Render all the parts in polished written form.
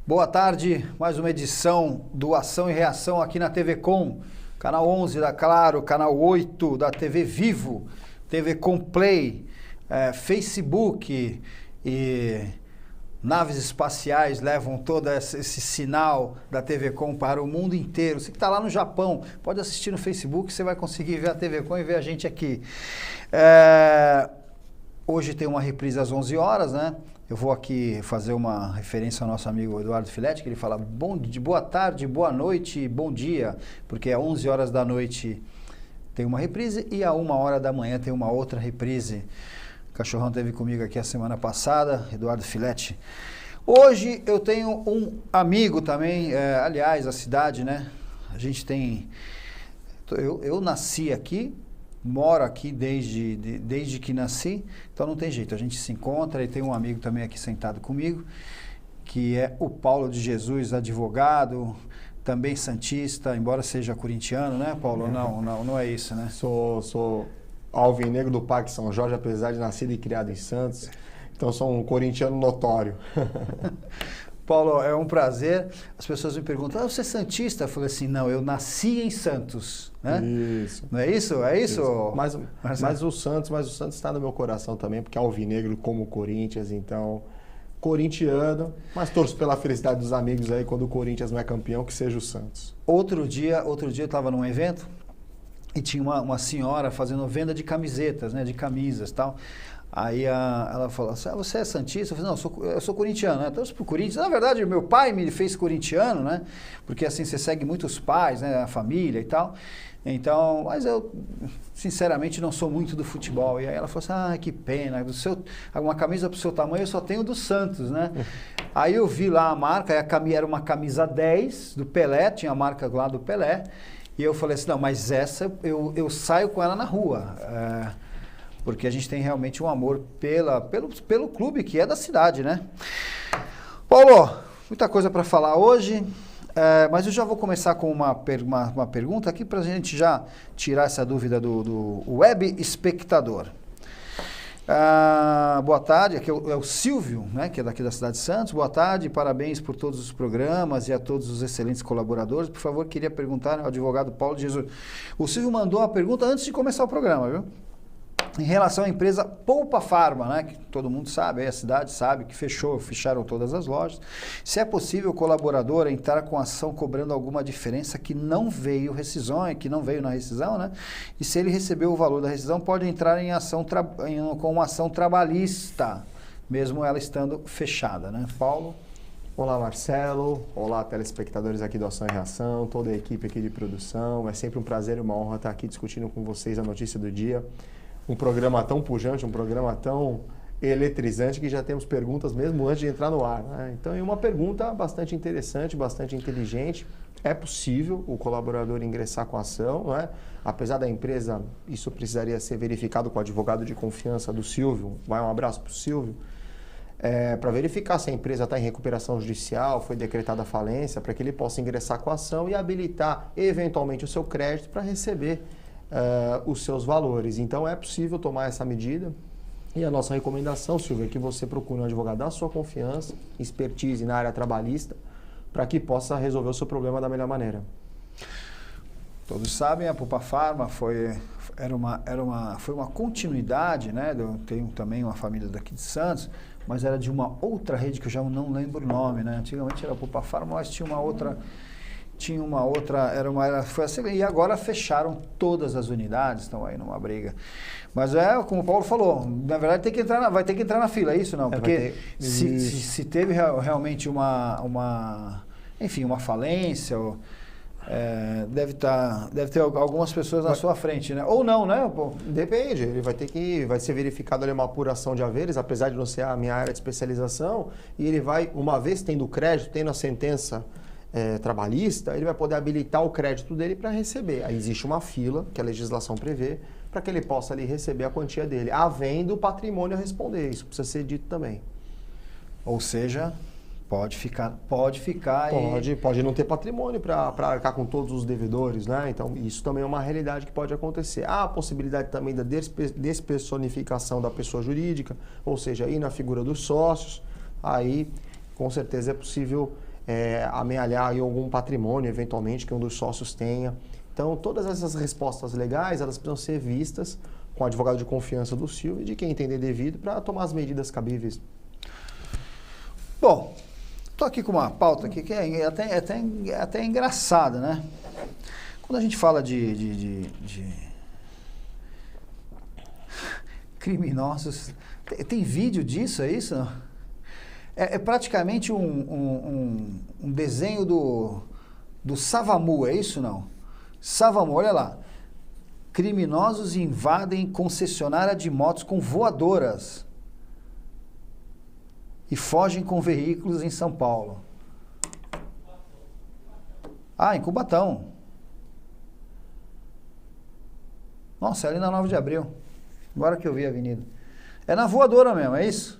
Boa tarde, mais uma edição do Ação e Reação aqui na TV Com, canal 11 da Claro, canal 8 da TV Vivo, TV Com Play, Facebook e naves espaciais levam todo esse sinal da TV Com para o mundo inteiro. Você que está lá no Japão, pode assistir no Facebook, você vai conseguir ver a TV Com e ver a gente aqui. Hoje tem uma reprise às 11 horas, né? Eu vou aqui fazer uma referência ao nosso amigo Eduardo Filetti, que ele fala boa tarde, boa noite, bom dia, porque às 11 horas da noite tem uma reprise e às 1 hora da manhã tem uma outra reprise. O Cachorrão esteve comigo aqui a semana passada, Eduardo Filetti. Hoje eu tenho um amigo também, aliás, a cidade, né? A gente tem... Eu nasci aqui, moro aqui desde que nasci, então não tem jeito, a gente se encontra e tem um amigo também aqui sentado comigo, que é o Paulo de Jesus, advogado, também santista, embora seja corintiano, né, Paulo? Não é isso, né? Sou alvinegro do Parque São Jorge, apesar de nascido e criado em Santos, então sou um corintiano notório. Paulo, é um prazer. As pessoas me perguntam, você é santista? Eu falei assim, não, eu nasci em Santos, né? Isso. Não é isso? É isso? Mas o Santos está no meu coração também, porque é alvinegro como o Corinthians, então, corintiano, mas torço pela felicidade dos amigos aí, quando o Corinthians não é campeão, que seja o Santos. Outro dia eu estava num evento e tinha uma senhora fazendo venda de camisetas, né, de camisas e tal. Aí ela falou assim, você é santista? Eu falei, não, eu sou corintiano, né? Então, pro Corinthians. Na verdade, meu pai me fez corintiano, né? Porque assim, você segue muitos pais, né? A família e tal. Então, mas eu, sinceramente, não sou muito do futebol. E aí ela falou assim, que pena, uma camisa pro seu tamanho eu só tenho do Santos, né? Aí eu vi lá a marca, era uma camisa 10 do Pelé, tinha a marca lá do Pelé. E eu falei assim, não, mas essa eu saio com ela na rua. Porque a gente tem realmente um amor pelo clube que é da cidade, né? Paulo, muita coisa para falar hoje, mas eu já vou começar com uma pergunta aqui para a gente já tirar essa dúvida do web espectador. Boa tarde, aqui é o Silvio, né, que é daqui da cidade de Santos. Boa tarde, parabéns por todos os programas e a todos os excelentes colaboradores. Por favor, queria perguntar ao advogado Paulo de Jesus. O Silvio mandou uma pergunta antes de começar o programa, viu? Em relação à empresa Poupa Farma, né, que todo mundo sabe, aí a cidade sabe que fecharam todas as lojas. Se é possível o colaborador entrar com ação cobrando alguma diferença que não veio na rescisão, né? E se ele recebeu o valor da rescisão, pode entrar em ação com uma ação trabalhista, mesmo ela estando fechada, né? Paulo? Olá, Marcelo. Olá, telespectadores aqui do Ação e Reação, toda a equipe aqui de produção. É sempre um prazer e uma honra estar aqui discutindo com vocês a notícia do dia. Um programa tão pujante, um programa tão eletrizante que já temos perguntas mesmo antes de entrar no ar, né? Então, é uma pergunta bastante interessante, bastante inteligente. É possível o colaborador ingressar com a ação, não é? Apesar da empresa, isso precisaria ser verificado com o advogado de confiança do Silvio. Vai um abraço para o Silvio. Para verificar se a empresa está em recuperação judicial, foi decretada a falência, para que ele possa ingressar com a ação e habilitar eventualmente o seu crédito para receber os seus valores. Então é possível tomar essa medida e a nossa recomendação, Silvio, é que você procure um advogado da sua confiança, expertise na área trabalhista, para que possa resolver o seu problema da melhor maneira. Todos sabem, a Poupa Farma foi uma continuidade, né? Eu tenho também uma família daqui de Santos, mas era de uma outra rede que eu já não lembro o nome, né? Antigamente era a Poupa Farma, mas tinha uma outra, foi assim, e agora fecharam todas as unidades, estão aí numa briga. Mas como o Paulo falou, na verdade vai ter que entrar na fila, é isso não? Porque se teve realmente uma falência, deve ter algumas pessoas na sua frente, né? Ou não, né? Pô? Depende, ele vai ser verificado ali uma apuração de haveres, apesar de não ser a minha área de especialização, e ele vai, uma vez tendo o crédito, tendo a sentença trabalhista, ele vai poder habilitar o crédito dele para receber. Aí existe uma fila, que a legislação prevê, para que ele possa ali receber a quantia dele, havendo patrimônio a responder. Isso precisa ser dito também. Ou seja, pode ficar Pode não ter patrimônio para arcar com todos os devedores, né? Então, isso também é uma realidade que pode acontecer. Há a possibilidade também da despersonificação da pessoa jurídica, ou seja, ir na figura dos sócios. Aí, com certeza, é possível amealhar aí algum patrimônio, eventualmente, que um dos sócios tenha. Então, todas essas respostas legais, elas precisam ser vistas com o advogado de confiança do Silvio e de quem entender devido para tomar as medidas cabíveis. Bom, estou aqui com uma pauta aqui que é até engraçada, né? Quando a gente fala de criminosos, tem vídeo disso, é isso? É praticamente um desenho do Savamu, é isso não? Savamu, olha lá. Criminosos invadem concessionária de motos com voadoras e fogem com veículos em São Paulo. Ah, em Cubatão. Nossa, é ali na 9 de Abril. Agora que eu vi a avenida. É na voadora mesmo, é isso?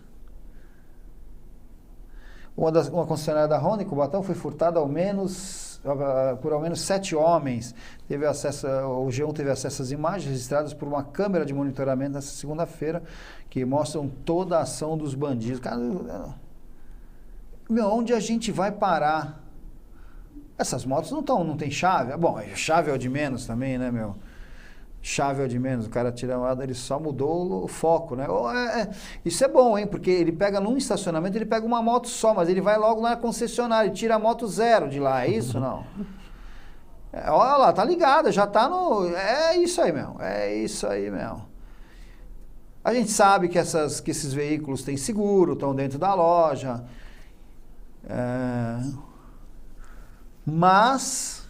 Uma concessionária da Honda em Cubatão foi furtada por ao menos 7 homens. O G1 teve acesso às imagens registradas por uma câmera de monitoramento nessa segunda-feira que mostram toda a ação dos bandidos. Cara, onde a gente vai parar? Essas motos não tem chave. Bom, chave é o de menos também, né, meu? Chave é o de menos. O cara tira uma, ele só mudou o foco, né? Isso é bom, hein? Porque ele pega num estacionamento, ele pega uma moto só, mas ele vai logo na concessionária e tira a moto zero de lá. É isso, não? Olha lá, tá ligada, já tá no... É isso aí mesmo. É isso aí mesmo. A gente sabe que esses veículos têm seguro, estão dentro da loja. Mas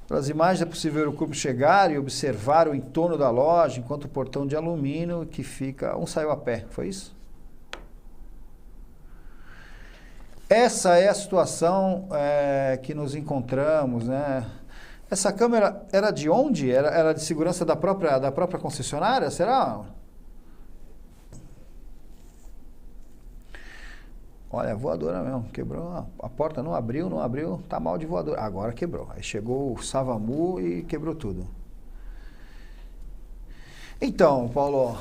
pelas imagens é possível ver o corpo chegar e observar o entorno da loja, enquanto o portão de alumínio que fica... Um saiu a pé, foi isso? Essa é a situação que nos encontramos, né? Essa câmera era de onde? Era de segurança da própria concessionária, será? Olha, voadora mesmo, quebrou a porta, não abriu, tá mal de voadora. Agora quebrou. Aí chegou o Savamu e quebrou tudo. Então, Paulo,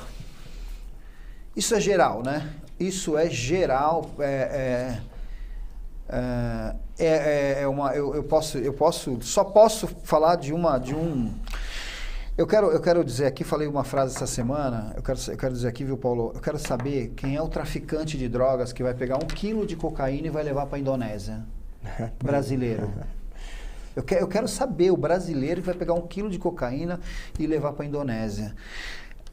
isso é geral, né? Isso é geral. Só posso falar de um. Eu quero dizer aqui, falei uma frase essa semana, eu quero dizer aqui, viu, Paulo? Eu quero saber quem é o traficante de drogas que vai pegar 1 quilo de cocaína e vai levar para a Indonésia. Brasileiro. Eu quero saber o brasileiro que vai pegar 1 quilo de cocaína e levar para a Indonésia.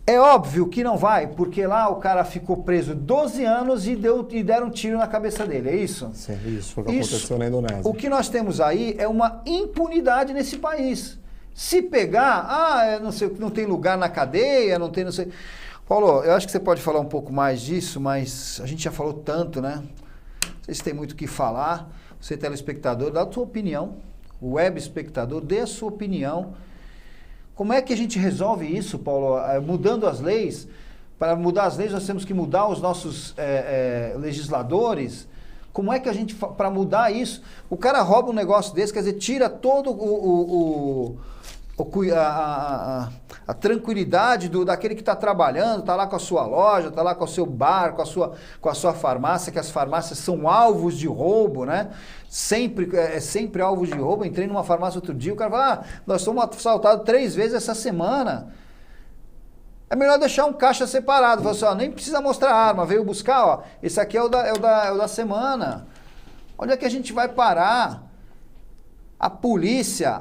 É óbvio que não vai, porque lá o cara ficou preso 12 anos e deram um tiro na cabeça dele, é isso? Sim, isso foi o que aconteceu na Indonésia. O que nós temos aí é uma impunidade nesse país. Se pegar, não tem lugar na cadeia, não sei... Paulo, eu acho que você pode falar um pouco mais disso, mas a gente já falou tanto, né? Não sei se tem muito o que falar. Você, telespectador, dá a sua opinião. O web espectador, dê a sua opinião. Como é que a gente resolve isso, Paulo? Mudando as leis? Para mudar as leis, nós temos que mudar os nossos legisladores. Como é que a gente, para mudar isso, o cara rouba um negócio desse, quer dizer, tira todo a tranquilidade daquele que está trabalhando, está lá com a sua loja, está lá com o seu bar, com a sua farmácia, que as farmácias são alvos de roubo, né? Sempre alvos de roubo. Entrei numa farmácia outro dia, o cara fala, nós somos assaltados 3 vezes essa semana. É melhor deixar um caixa separado. Fala assim, nem precisa mostrar a arma, veio buscar, esse aqui é o da semana. Onde é que a gente vai parar? A polícia,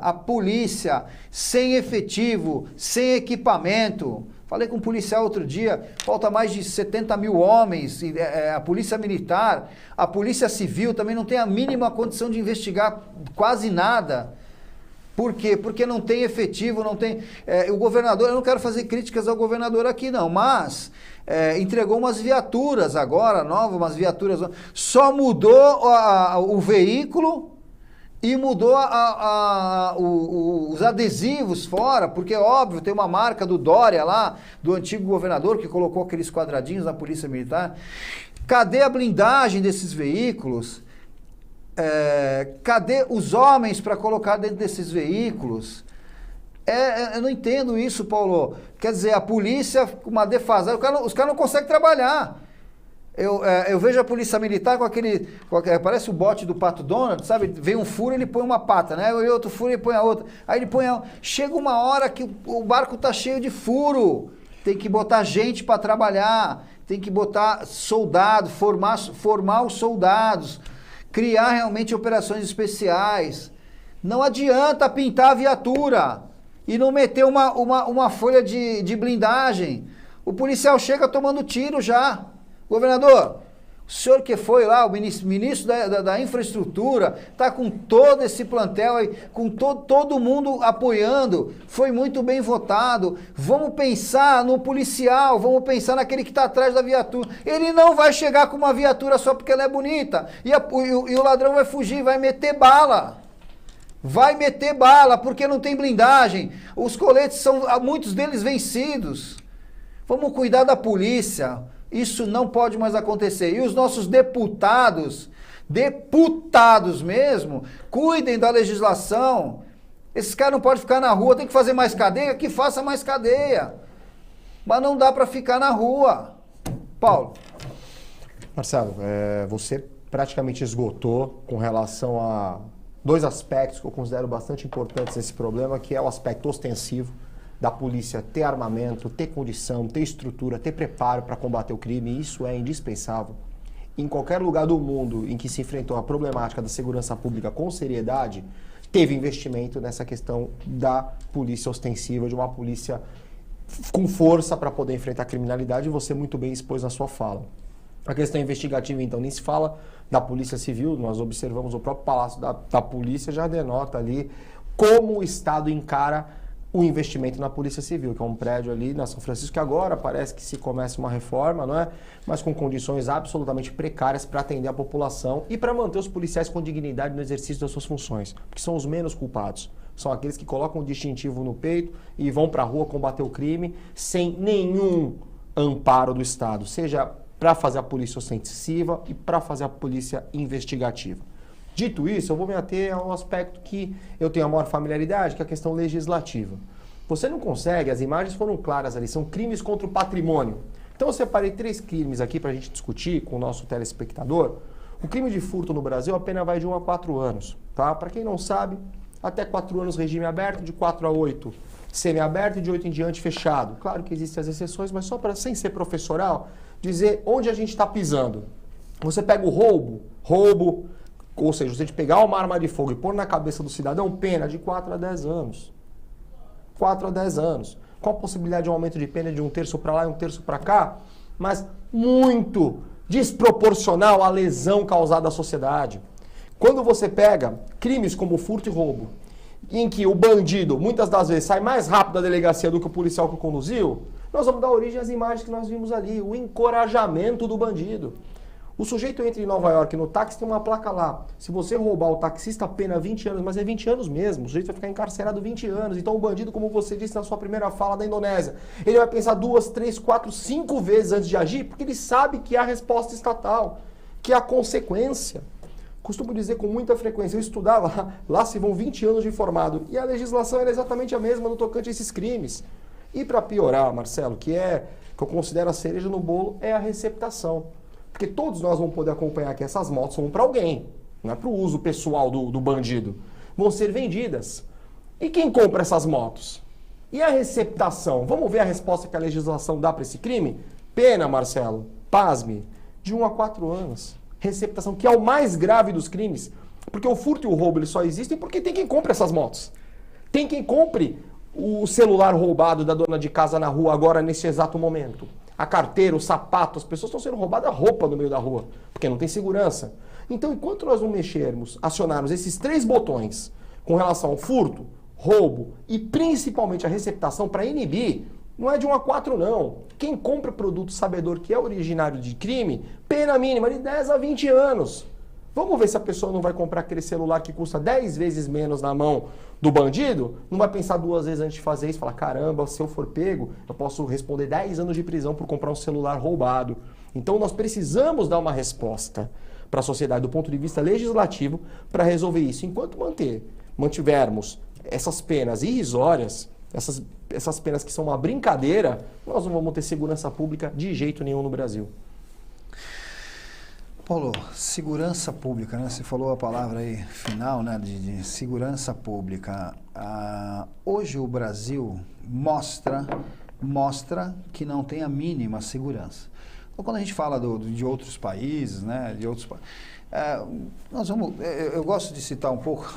sem efetivo, sem equipamento. Falei com um policial outro dia, falta mais de 70 mil homens, a polícia militar, a polícia civil também não tem a mínima condição de investigar quase nada. Por quê? Porque não tem efetivo, não tem... o governador, eu não quero fazer críticas ao governador aqui não, mas entregou umas viaturas agora, umas viaturas, só mudou o veículo e mudou os adesivos fora, porque, óbvio, tem uma marca do Dória lá, do antigo governador, que colocou aqueles quadradinhos na Polícia Militar. Cadê a blindagem desses veículos? Cadê os homens para colocar dentro desses veículos? Eu não entendo isso, Paulo. Quer dizer, a polícia, uma defasagem, os caras não conseguem trabalhar. Eu vejo a polícia militar com aquele... parece o bote do Pato Donald, sabe? Vem um furo, ele põe uma pata, né? E outro furo, ele põe a outra. Aí ele põe chega uma hora que o barco tá cheio de furo. Tem que botar gente para trabalhar. Tem que botar soldado, formar os soldados. Criar realmente operações especiais. Não adianta pintar a viatura e não meter uma folha de blindagem. O policial chega tomando tiro já. Governador, o senhor que foi lá, o ministro da infraestrutura, está com todo esse plantel aí, com todo mundo apoiando, foi muito bem votado. Vamos pensar no policial, vamos pensar naquele que está atrás da viatura. Ele não vai chegar com uma viatura só porque ela é bonita. E o ladrão vai fugir, vai meter bala. Vai meter bala, porque não tem blindagem. Os coletes são, muitos deles vencidos. Vamos cuidar da polícia. Isso não pode mais acontecer. E os nossos deputados mesmo, cuidem da legislação. Esses caras não podem ficar na rua, tem que fazer mais cadeia, que faça mais cadeia. Mas não dá para ficar na rua. Paulo. Marcelo, você praticamente esgotou com relação a dois aspectos que eu considero bastante importantes nesse problema, que é o aspecto ostensivo da polícia ter armamento, ter condição, ter estrutura, ter preparo para combater o crime. Isso é indispensável. Em qualquer lugar do mundo em que se enfrentou a problemática da segurança pública com seriedade, teve investimento nessa questão da polícia ostensiva, de uma polícia com força para poder enfrentar a criminalidade, e você muito bem expôs na sua fala. A questão investigativa, então, nem se fala da Polícia Civil. Nós observamos o próprio Palácio da Polícia, já denota ali como o Estado encara o investimento na Polícia Civil, que é um prédio ali na São Francisco, que agora parece que se começa uma reforma, não é? Mas com condições absolutamente precárias para atender a população e para manter os policiais com dignidade no exercício das suas funções, porque são os menos culpados. São aqueles que colocam o distintivo no peito e vão para a rua combater o crime sem nenhum amparo do Estado, seja para fazer a polícia ostensiva e para fazer a polícia investigativa. Dito isso, eu vou me ater a um aspecto que eu tenho a maior familiaridade, que é a questão legislativa. Você não consegue, as imagens foram claras ali, são crimes contra o patrimônio. Então eu separei 3 crimes aqui para a gente discutir com o nosso telespectador. O crime de furto no Brasil, a pena vai de 1 a 4 anos. Tá? Para quem não sabe, até 4 anos regime aberto, de 4 a 8 semiaberto e de 8 em diante fechado. Claro que existem as exceções, mas só para, sem ser professoral, dizer onde a gente está pisando. Você pega o roubo, ou seja, você pegar uma arma de fogo e pôr na cabeça do cidadão, pena de 4 a 10 anos. 4 a 10 anos. Qual a possibilidade de um aumento de pena de 1/3 para lá e 1/3 para cá? Mas muito desproporcional à lesão causada à sociedade. Quando você pega crimes como furto e roubo, em que o bandido, muitas das vezes, sai mais rápido da delegacia do que o policial que o conduziu, nós vamos dar origem às imagens que nós vimos ali, o encorajamento do bandido. O sujeito entra em Nova York no táxi, tem uma placa lá. Se você roubar o taxista, pena 20 anos, mas é 20 anos mesmo. O sujeito vai ficar encarcerado 20 anos. Então o bandido, como você disse na sua primeira fala da Indonésia, ele vai pensar 2, 3, 4, 5 vezes antes de agir, porque ele sabe que é a resposta estatal, que é a consequência. Costumo dizer com muita frequência, eu estudava lá se vão 20 anos de formado, e a legislação era exatamente a mesma no tocante a esses crimes. E para piorar, Marcelo, que eu considero a cereja no bolo, é a receptação. Porque todos nós vamos poder acompanhar que essas motos vão para alguém, não é para o uso pessoal do bandido. Vão ser vendidas. E quem compra essas motos? E a receptação? Vamos ver a resposta que a legislação dá para esse crime? Pena, Marcelo, pasme, de 1 a 4 anos. Receptação, que é o mais grave dos crimes. Porque o furto e o roubo eles só existem porque tem quem compre essas motos. Tem quem compre o celular roubado da dona de casa na rua agora, nesse exato momento. A carteira, o sapato, as pessoas estão sendo roubadas a roupa no meio da rua, porque não tem segurança. Então, enquanto nós não mexermos, acionarmos esses 3 botões com relação ao furto, roubo e principalmente a receptação para inibir, não é de 1 a 4 não. Quem compra produto sabedor que é originário de crime, pena mínima de 10 a 20 anos. Vamos ver se a pessoa não vai comprar aquele celular que custa 10 vezes menos na mão do bandido? Não vai pensar 2 vezes antes de fazer isso? Falar, caramba, se eu for pego, eu posso responder 10 anos de prisão por comprar um celular roubado. Então nós precisamos dar uma resposta para a sociedade do ponto de vista legislativo para resolver isso. Enquanto mantivermos essas penas irrisórias, essas penas que são uma brincadeira, nós não vamos ter segurança pública de jeito nenhum no Brasil. Paulo, segurança pública, né? Você falou a palavra aí final, né, de segurança pública. Hoje o Brasil mostra que não tem a mínima segurança. Então, quando a gente fala de outros países, né, eu gosto de citar um pouco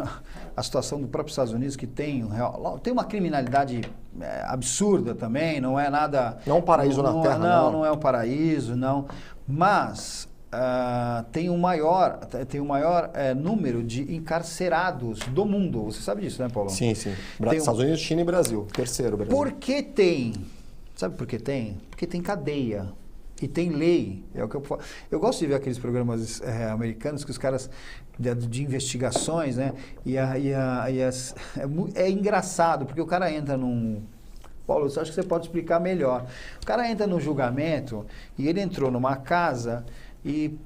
a situação do próprio Estados Unidos, que tem uma criminalidade absurda também, não é nada... Não é um paraíso na Terra, não. Não é um paraíso, não. Mas tem o maior número de encarcerados do mundo. Você sabe disso, né, Paulo? Sim. Estados Unidos, China e Brasil. Terceiro, Brasil. Por que tem? Sabe por que tem? Porque tem cadeia. E tem lei, é o que eu falo. Eu gosto de ver aqueles programas americanos que os caras de investigações, né? É engraçado, porque o cara entra num... Paulo, eu acho que você pode explicar melhor. O cara entra no julgamento e ele entrou numa casa e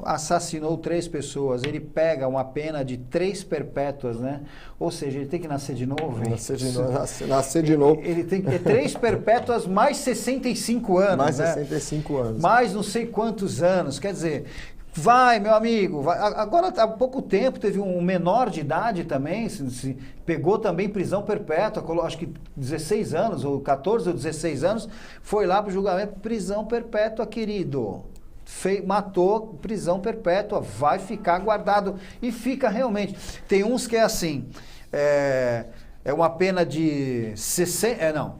assassinou 3 pessoas. Ele pega uma pena de 3 perpétuas, né? Ou seja, ele tem que nascer de novo. Nascer de novo. Ele tem que ter 3 perpétuas mais 65 anos. Mais né? 65 anos. Mais não sei quantos anos. Quer dizer, vai, meu amigo. Vai. Agora, há pouco tempo, teve um menor de idade também, pegou também prisão perpétua, acho que 16 anos, ou 14 ou 16 anos, foi lá para o julgamento, prisão perpétua, querido. Matou, prisão perpétua, vai ficar guardado. E fica realmente. Tem uns que é assim, é uma pena de 60...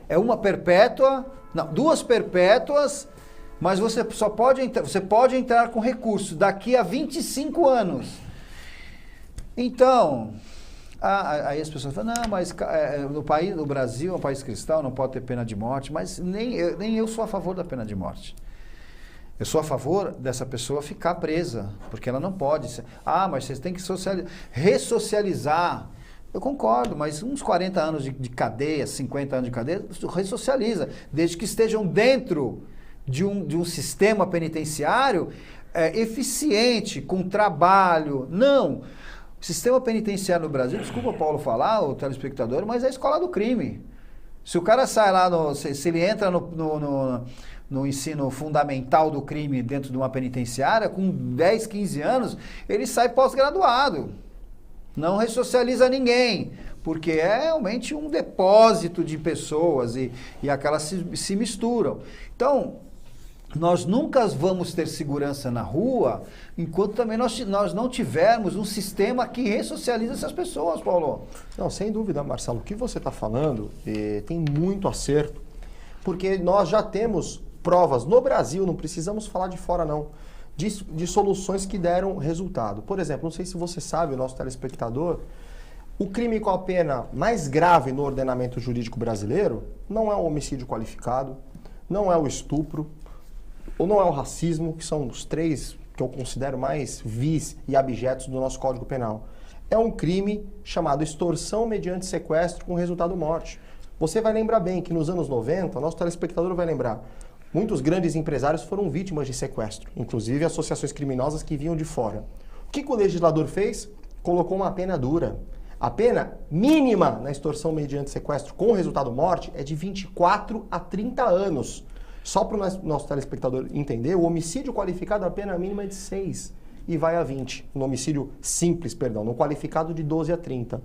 É uma perpétua, não, 2 perpétuas, mas você pode entrar com recurso daqui a 25 anos. Então... aí as pessoas falam, não, mas no Brasil é um país cristão, não pode ter pena de morte, mas nem eu sou a favor da pena de morte. Eu sou a favor dessa pessoa ficar presa, porque ela não pode ser. Mas vocês têm que ressocializar. Eu concordo, mas uns 40 anos de cadeia, 50 anos de cadeia, ressocializa, desde que estejam dentro de um sistema penitenciário eficiente, com trabalho. Não. O sistema penitenciário no Brasil, desculpa Paulo falar, o telespectador, mas é a escola do crime. Se o cara sai lá, se ele entra no ensino fundamental do crime dentro de uma penitenciária, com 10, 15 anos, ele sai pós-graduado. Não ressocializa ninguém, porque é realmente um depósito de pessoas e aquelas se misturam. Então, nós nunca vamos ter segurança na rua enquanto também nós não tivermos um sistema que ressocializa essas pessoas, Paulo. Não, sem dúvida, Marcelo. O que você está falando tem muito acerto, porque nós já temos provas no Brasil, não precisamos falar de fora não, de soluções que deram resultado. Por exemplo, não sei se você sabe, o nosso telespectador, o crime com a pena mais grave no ordenamento jurídico brasileiro não é o homicídio qualificado, não é o estupro, ou não é o racismo, que são os 3 que eu considero mais vis e abjetos do nosso Código Penal. É um crime chamado extorsão mediante sequestro com resultado morte. Você vai lembrar bem que nos anos 90, o nosso telespectador vai lembrar, muitos grandes empresários foram vítimas de sequestro, inclusive associações criminosas que vinham de fora. O que o legislador fez? Colocou uma pena dura. A pena mínima na extorsão mediante sequestro com resultado morte é de 24 a 30 anos. Só para o nosso telespectador entender, o homicídio qualificado, a pena mínima é de 6 e vai a 20. No homicídio simples, perdão, no qualificado de 12 a 30.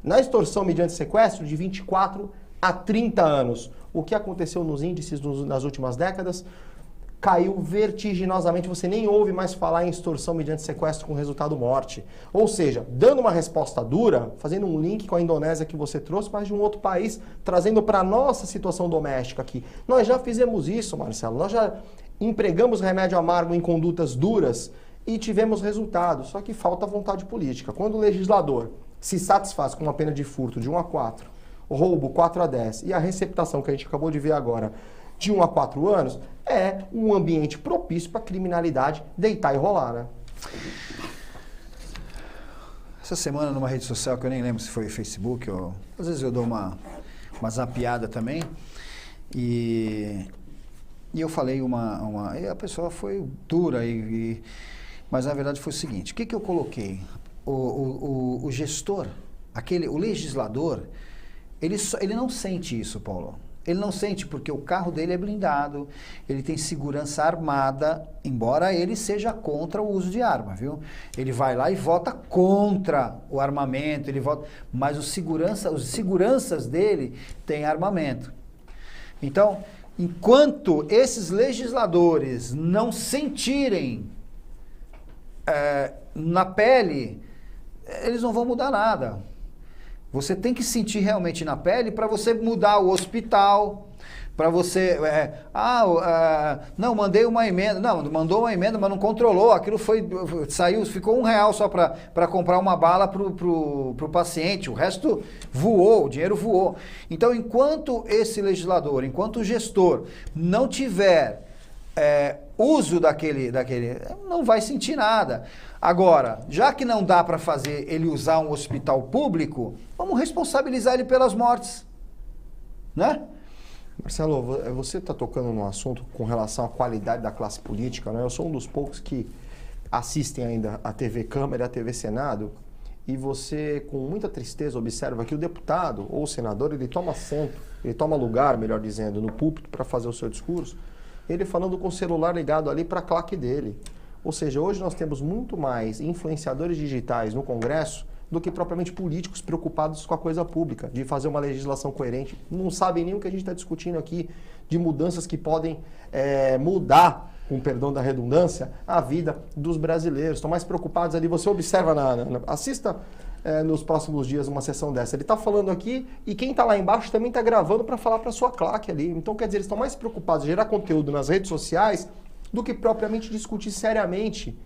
Na extorsão mediante sequestro, de 24 a 30 anos. O que aconteceu nos índices nas últimas décadas? Caiu vertiginosamente, você nem ouve mais falar em extorsão mediante sequestro com resultado morte. Ou seja, dando uma resposta dura, fazendo um link com a Indonésia que você trouxe, mas de um outro país, trazendo para a nossa situação doméstica aqui. Nós já fizemos isso, Marcelo, nós já empregamos remédio amargo em condutas duras e tivemos resultado, só que falta vontade política. Quando o legislador se satisfaz com uma pena de furto de 1 a 4, roubo 4 a 10 e a receptação que a gente acabou de ver agora de 1 a 4 anos, é um ambiente propício para a criminalidade deitar e rolar, né? Essa semana, numa rede social, que eu nem lembro se foi Facebook, ou às vezes eu dou uma zapeada também, e eu falei e a pessoa foi dura, mas na verdade foi o seguinte, o que eu coloquei? O gestor, o legislador, ele não sente isso, Paulo. Ele não sente porque o carro dele é blindado, ele tem segurança armada, embora ele seja contra o uso de arma, viu? Ele vai lá e vota contra o armamento, mas os seguranças dele têm armamento. Então, enquanto esses legisladores não sentirem na pele, eles não vão mudar nada. Você tem que sentir realmente na pele para você mudar o hospital, para você... não, mandei uma emenda. Não, mandou uma emenda, mas não controlou. Aquilo ficou R$1 só para comprar uma bala pro paciente. O resto voou, o dinheiro voou. Então, enquanto esse legislador, enquanto o gestor não tiver uso daquele, não vai sentir nada. Agora, já que não dá para fazer ele usar um hospital público, vamos responsabilizar ele pelas mortes, né? Marcelo, você está tocando num assunto com relação à qualidade da classe política, né? Eu sou um dos poucos que assistem ainda a TV Câmara e a TV Senado, e você, com muita tristeza, observa que o deputado ou o senador, ele toma assento, ele toma lugar, melhor dizendo, no púlpito para fazer o seu discurso, ele falando com o celular ligado ali para a claque dele. Ou seja, hoje nós temos muito mais influenciadores digitais no Congresso do que propriamente políticos preocupados com a coisa pública, de fazer uma legislação coerente. Não sabem nem o que a gente está discutindo aqui, de mudanças que podem mudar, com perdão da redundância, a vida dos brasileiros. Estão mais preocupados ali. Você observa, assista nos próximos dias uma sessão dessa. Ele está falando aqui e quem está lá embaixo também está gravando para falar para a sua claque ali. Então, quer dizer, eles estão mais preocupados em gerar conteúdo nas redes sociais do que propriamente discutir seriamente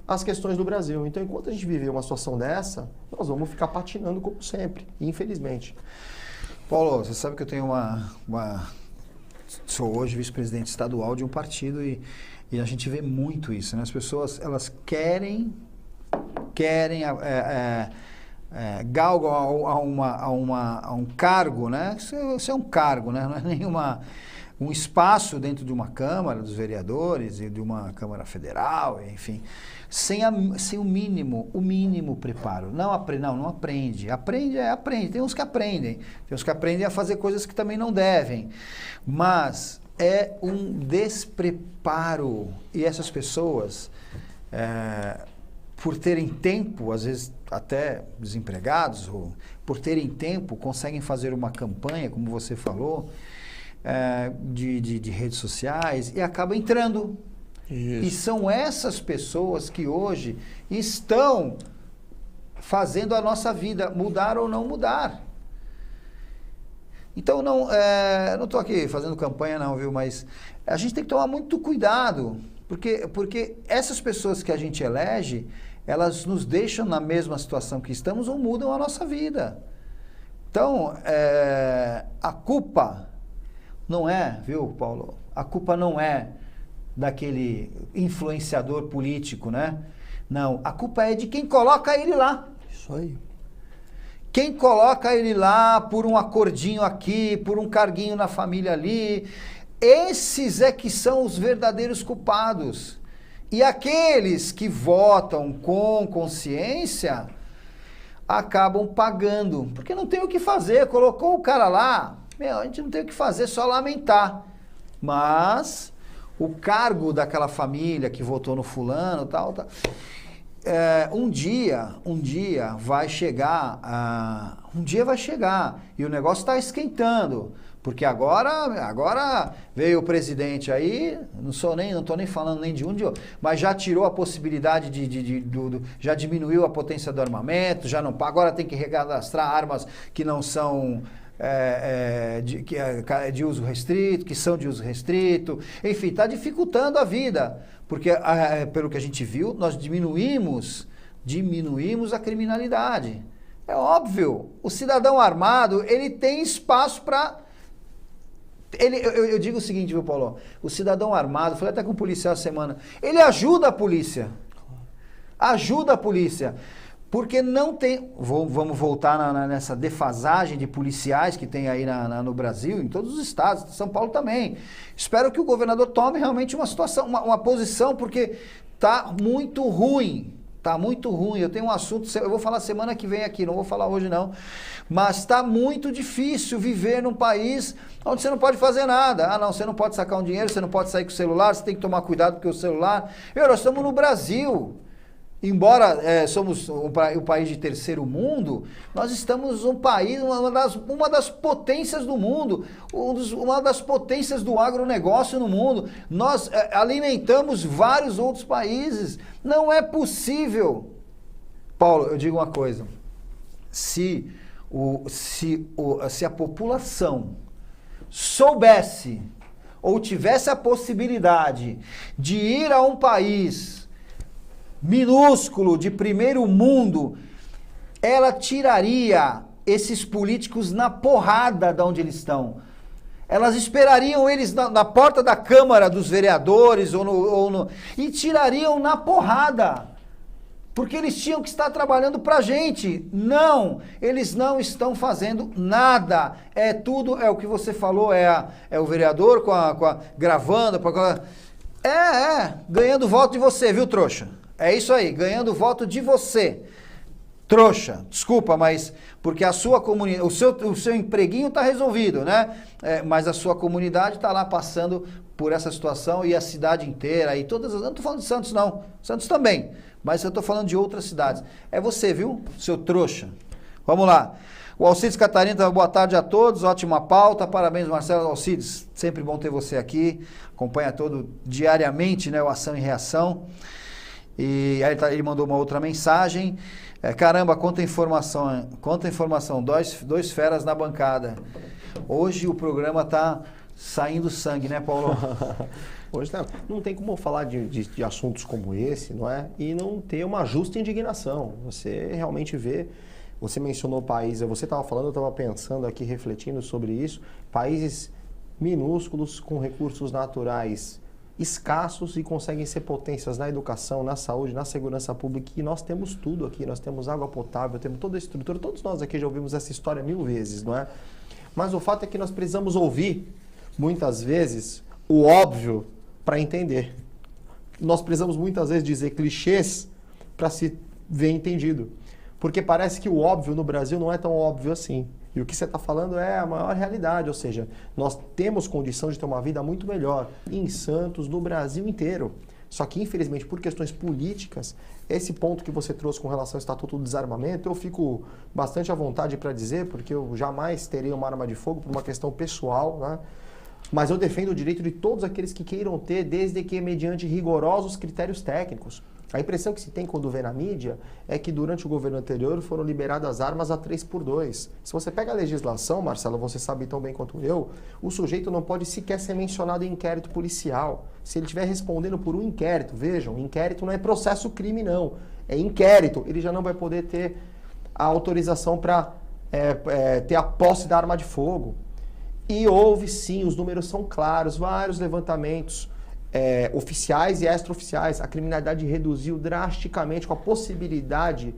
as questões do Brasil. Então, enquanto a gente viver uma situação dessa, nós vamos ficar patinando como sempre, infelizmente. Paulo, você sabe que eu tenho sou hoje vice-presidente estadual de um partido e a gente vê muito isso, né? As pessoas, elas querem galgam a um cargo, né? Isso é um cargo, né? Não é nenhuma... um espaço dentro de uma Câmara dos Vereadores e de uma Câmara Federal, enfim, sem o mínimo preparo. Não aprende. Aprende. Tem uns que aprendem. Tem uns que aprendem a fazer coisas que também não devem. Mas é um despreparo. E essas pessoas, por terem tempo, às vezes até desempregados, ou por terem tempo, conseguem fazer uma campanha, como você falou, de redes sociais e acaba entrando. Isso. E são essas pessoas que hoje estão fazendo a nossa vida mudar ou não mudar. Então, não estou aqui fazendo campanha não, viu? Mas a gente tem que tomar muito cuidado, porque essas pessoas que a gente elege, elas nos deixam na mesma situação que estamos ou mudam a nossa vida. Então, a culpa não é, viu, Paulo? A culpa não é daquele influenciador político, né? Não, a culpa é de quem coloca ele lá. Isso aí. Quem coloca ele lá por um acordinho aqui, por um carguinho na família ali, esses é que são os verdadeiros culpados. E aqueles que votam com consciência acabam pagando, porque não tem o que fazer, colocou o cara lá, a gente não tem o que fazer, só lamentar. Mas o cargo daquela família que votou no fulano, tal, um dia vai chegar, e o negócio está esquentando, porque agora veio o presidente aí, não estou nem falando nem de um de outro, mas já tirou a possibilidade já diminuiu a potência do armamento, agora tem que recadastrar armas que não são de uso restrito, que são de uso restrito, enfim, está dificultando a vida, porque pelo que a gente viu, nós diminuímos a criminalidade. É óbvio, o cidadão armado, ele tem espaço para Eu digo o seguinte, viu, Paulo? O cidadão armado, falei até com o policial essa semana, ele ajuda a polícia. Ajuda a polícia. Porque não tem... Vamos voltar nessa defasagem de policiais que tem aí no Brasil, em todos os estados, São Paulo também. Espero que o governador tome realmente uma situação, uma posição, porque tá muito ruim. Tá muito ruim. Eu tenho um assunto, eu vou falar semana que vem aqui, não vou falar hoje não. Mas está muito difícil viver num país onde você não pode fazer nada. Ah, não, você não pode sacar um dinheiro, você não pode sair com o celular, você tem que tomar cuidado porque o celular... Nós estamos no Brasil. Embora somos um país de terceiro mundo, nós estamos um país, uma das potências do mundo, uma das potências do agronegócio no mundo. Nós alimentamos vários outros países. Não é possível. Paulo, eu digo uma coisa. Se a população soubesse ou tivesse a possibilidade de ir a um país minúsculo, de primeiro mundo, ela tiraria esses políticos na porrada de onde eles estão. Elas esperariam eles na porta da Câmara dos Vereadores e tirariam na porrada. Porque eles tinham que estar trabalhando pra gente. Não, eles não estão fazendo nada. Tudo o que você falou, o vereador gravando, ganhando voto de você, viu, trouxa? É isso aí, ganhando voto de você. Trouxa, desculpa, mas porque a sua comunidade, o seu empreguinho está resolvido, né? Mas a sua comunidade está lá passando por essa situação e a cidade inteira e todas as... Eu não estou falando de Santos, não. Santos também, mas eu estou falando de outras cidades. É você, viu, seu trouxa? Vamos lá. O Alcides Catarina, boa tarde a todos, ótima pauta, parabéns, Marcelo. Alcides, sempre bom ter você aqui, acompanha diariamente, né, o Ação e Reação. E aí ele mandou uma outra mensagem. Caramba, quanta informação, dois feras na bancada. Hoje o programa tá saindo sangue, né, Paulo? Hoje não tem como falar de assuntos como esse, não é? E não ter uma justa indignação. Você realmente vê, você mencionou países, você estava falando, eu estava pensando aqui, refletindo sobre isso, países minúsculos com recursos naturais escassos e conseguem ser potências na educação, na saúde, na segurança pública, e nós temos tudo aqui, nós temos água potável, temos toda a estrutura, todos nós aqui já ouvimos essa história 1000 vezes, não é? Mas o fato é que nós precisamos ouvir, muitas vezes, o óbvio para entender. Nós precisamos muitas vezes dizer clichês para se ver entendido, porque parece que o óbvio no Brasil não é tão óbvio assim. E o que você está falando é a maior realidade, ou seja, nós temos condição de ter uma vida muito melhor em Santos, no Brasil inteiro. Só que, infelizmente, por questões políticas, esse ponto que você trouxe com relação ao Estatuto do Desarmamento, eu fico bastante à vontade para dizer, porque eu jamais terei uma arma de fogo por uma questão pessoal, né? Mas eu defendo o direito de todos aqueles que queiram ter, desde que mediante rigorosos critérios técnicos. A impressão que se tem quando vê na mídia é que durante o governo anterior foram liberadas armas a 3x2. Se você pega a legislação, Marcelo, você sabe tão bem quanto eu, o sujeito não pode sequer ser mencionado em inquérito policial. Se ele estiver respondendo por um inquérito, vejam, inquérito não é processo crime não, é inquérito, ele já não vai poder ter a autorização para ter a posse da arma de fogo. E houve sim, os números são claros, vários levantamentos oficiais e extraoficiais. A criminalidade reduziu drasticamente com a possibilidade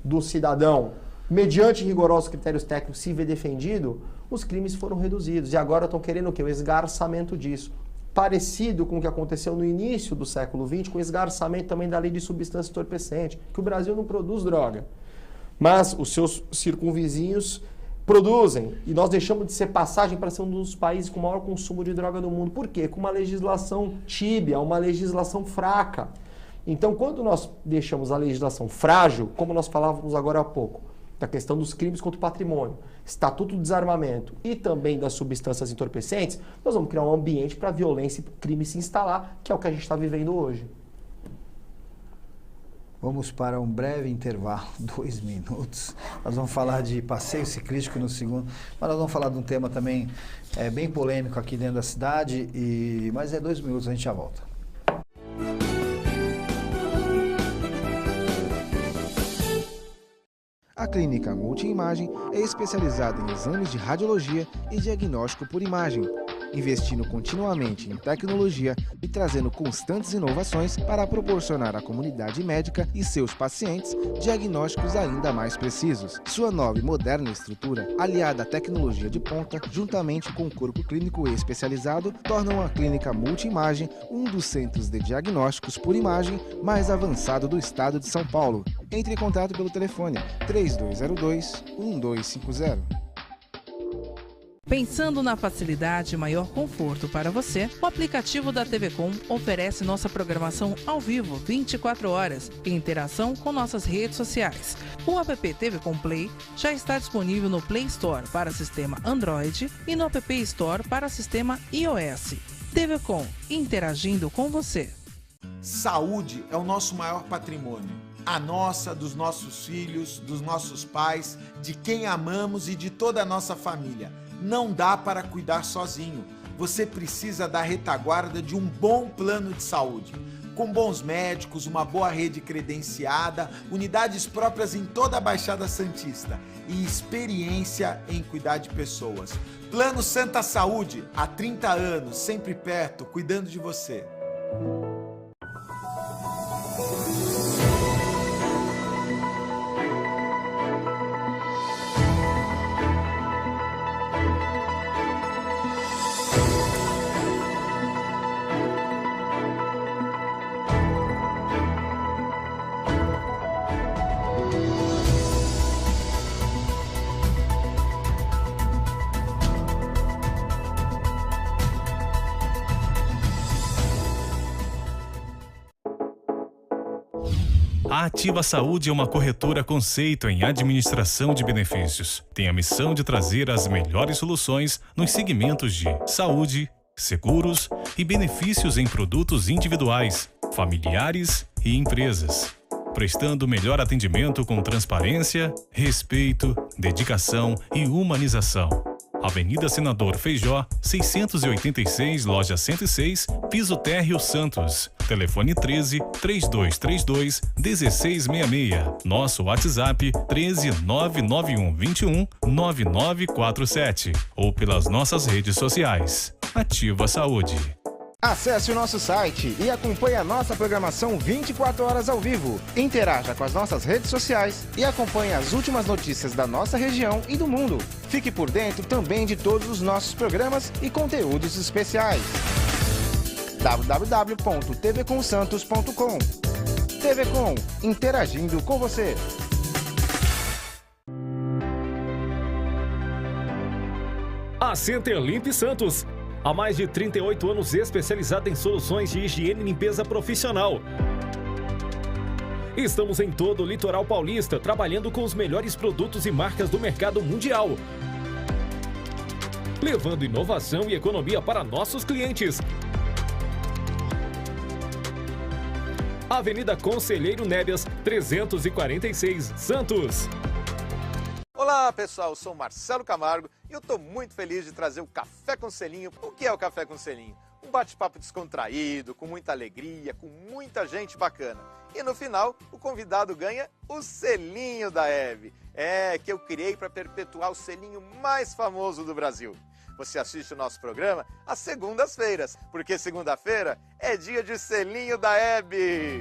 do cidadão, mediante rigorosos critérios técnicos, se ver defendido, os crimes foram reduzidos. E agora estão querendo o quê? O esgarçamento disso. Parecido com o que aconteceu no início do século XX, com o esgarçamento também da lei de substância entorpecente, que o Brasil não produz droga, mas os seus circunvizinhos produzem, e nós deixamos de ser passagem para ser um dos países com maior consumo de droga do mundo. Por quê? Com uma legislação tíbia, uma legislação fraca. Então, quando nós deixamos a legislação frágil, como nós falávamos agora há pouco, da questão dos crimes contra o patrimônio, Estatuto do Desarmamento e também das substâncias entorpecentes, nós vamos criar um ambiente para a violência e para o crime se instalar, que é o que a gente está vivendo hoje. Vamos para um breve intervalo, 2 minutos. Nós vamos falar de passeio ciclístico no segundo, mas nós vamos falar de um tema também bem polêmico aqui dentro da cidade, mas 2 minutos, a gente já volta. A Clínica Multiimagem é especializada em exames de radiologia e diagnóstico por imagem, investindo continuamente em tecnologia e trazendo constantes inovações para proporcionar à comunidade médica e seus pacientes diagnósticos ainda mais precisos. Sua nova e moderna estrutura, aliada à tecnologia de ponta, juntamente com o corpo clínico especializado, tornam a clínica Multimagem um dos centros de diagnósticos por imagem mais avançado do estado de São Paulo. Entre em contato pelo telefone 3202-1250. Pensando na facilidade e maior conforto para você, o aplicativo da TV Com oferece nossa programação ao vivo 24 horas e interação com nossas redes sociais. O app TV Com Play já está disponível no Play Store para sistema Android e no App Store para sistema iOS. TV Com, interagindo com você. Saúde é o nosso maior patrimônio. A nossa, dos nossos filhos, dos nossos pais, de quem amamos e de toda a nossa família. Não dá para cuidar sozinho. Você precisa da retaguarda de um bom plano de saúde. Com bons médicos, uma boa rede credenciada, unidades próprias em toda a Baixada Santista e experiência em cuidar de pessoas. Plano Santa Saúde, há 30 anos, sempre perto, cuidando de você. A Ativa Saúde é uma corretora conceito em administração de benefícios. Tem a missão de trazer as melhores soluções nos segmentos de saúde, seguros e benefícios em produtos individuais, familiares e empresas, prestando o melhor atendimento com transparência, respeito, dedicação e humanização. Avenida Senador Feijó, 686, loja 106, piso térreo Santos. Telefone 13-3232-1666. Nosso WhatsApp 13-99121-9947. Ou pelas nossas redes sociais. Ativa Saúde. Acesse o nosso site e acompanhe a nossa programação 24 horas ao vivo. Interaja com as nossas redes sociais e acompanhe as últimas notícias da nossa região e do mundo. Fique por dentro também de todos os nossos programas e conteúdos especiais. www.tvcomsantos.com. TV Com, interagindo com você. A Center Limpe Santos. Há mais de 38 anos especializada em soluções de higiene e limpeza profissional. Estamos em todo o litoral paulista, trabalhando com os melhores produtos e marcas do mercado mundial, levando inovação e economia para nossos clientes. Avenida Conselheiro Nébias, 346, Santos. Olá pessoal, eu sou o Marcelo Camargo e eu estou muito feliz de trazer o Café com Selinho. O que é o Café com Selinho? Um bate-papo descontraído, com muita alegria, com muita gente bacana. E no final, o convidado ganha o selinho da Hebe. Que eu criei para perpetuar o selinho mais famoso do Brasil. Você assiste o nosso programa às segundas-feiras, porque segunda-feira é dia de selinho da Hebe.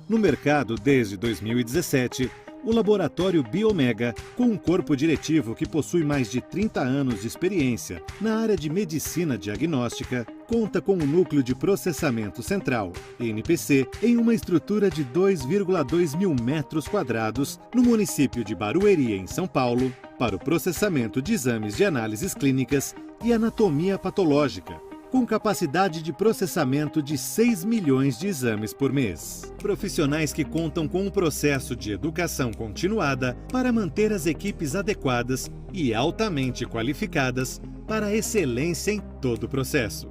No mercado desde 2017, o laboratório Biomega, com um corpo diretivo que possui mais de 30 anos de experiência na área de medicina diagnóstica, conta com um núcleo de processamento central, NPC, em uma estrutura de 2,2 mil metros quadrados no município de Barueri, em São Paulo, para o processamento de exames de análises clínicas e anatomia patológica, com capacidade de processamento de 6 milhões de exames por mês. Profissionais que contam com um processo de educação continuada para manter as equipes adequadas e altamente qualificadas para a excelência em todo o processo.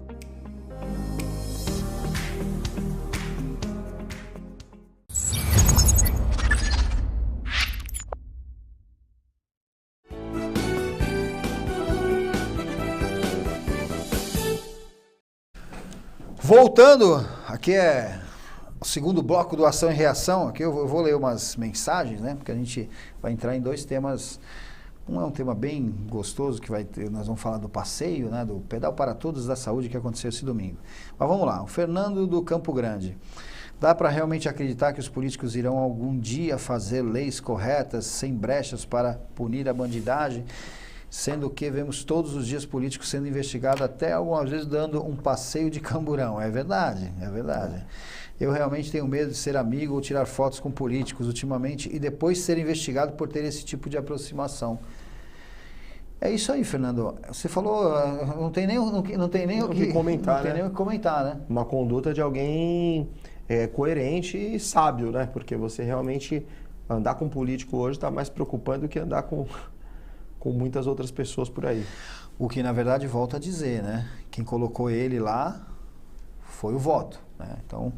Voltando, aqui é o segundo bloco do Ação e Reação. Aqui eu vou ler umas mensagens, né? Porque a gente vai entrar em 2 temas. Um é um tema bem gostoso, que nós vamos falar do passeio, né? Do Pedal para Todos da Saúde, que aconteceu esse domingo. Mas vamos lá, o Fernando do Campo Grande. Dá para realmente acreditar que os políticos irão algum dia fazer leis corretas, sem brechas para punir a bandidagem, sendo que vemos todos os dias políticos sendo investigados, até algumas vezes dando um passeio de camburão. É verdade, é verdade. Eu realmente tenho medo de ser amigo ou tirar fotos com políticos ultimamente e depois ser investigado por ter esse tipo de aproximação. É isso aí, Fernando. Você falou, não tem nem o que comentar, né? Nem o que comentar, né? Uma conduta de alguém coerente e sábio, né? Porque você realmente andar com um político hoje está mais preocupante do que andar com muitas outras pessoas por aí. O que, na verdade, volta a dizer, né? Quem colocou ele lá foi o voto, né? Então,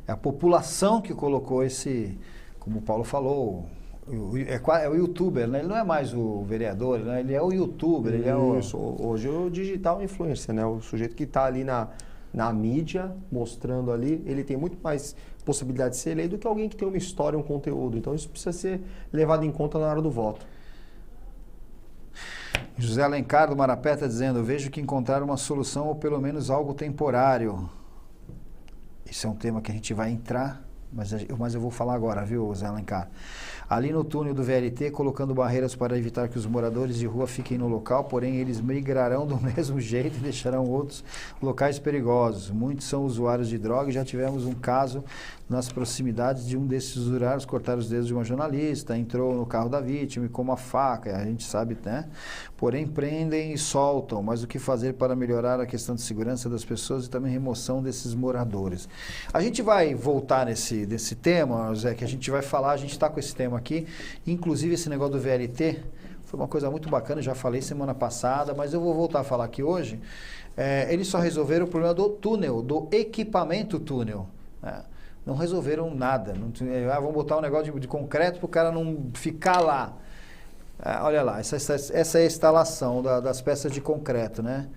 é a população que colocou esse, como o Paulo falou, é o youtuber, né? Ele não é mais o vereador, né? Ele é o youtuber. Ele é hoje o digital influencer, né? O sujeito que está ali na mídia, mostrando ali, ele tem muito mais possibilidade de ser eleito do que alguém que tem uma história, um conteúdo. Então isso precisa ser levado em conta na hora do voto. José Alencar do Marapé está dizendo, vejo que encontrar uma solução ou pelo menos algo temporário. Isso é um tema que a gente vai entrar, mas eu vou falar agora, viu, José Alencar? Ali no túnel do VLT, colocando barreiras para evitar que os moradores de rua fiquem no local, porém eles migrarão do mesmo jeito e deixarão outros locais perigosos. Muitos são usuários de droga e já tivemos um caso nas proximidades de um desses usuários cortar os dedos de uma jornalista, entrou no carro da vítima e com uma faca, a gente sabe, né? Porém prendem e soltam, mas o que fazer para melhorar a questão de segurança das pessoas e também remoção desses moradores? A gente vai voltar nesse tema, Zé, que a gente vai falar, a gente está com esse tema aqui, inclusive esse negócio do VLT, foi uma coisa muito bacana, já falei semana passada, mas eu vou voltar a falar aqui hoje. Eles só resolveram o problema do túnel, do equipamento túnel, né? Não resolveram nada. Vamos botar um negócio de concreto para o cara não ficar lá. Olha lá, essa é a instalação das peças de concreto, né?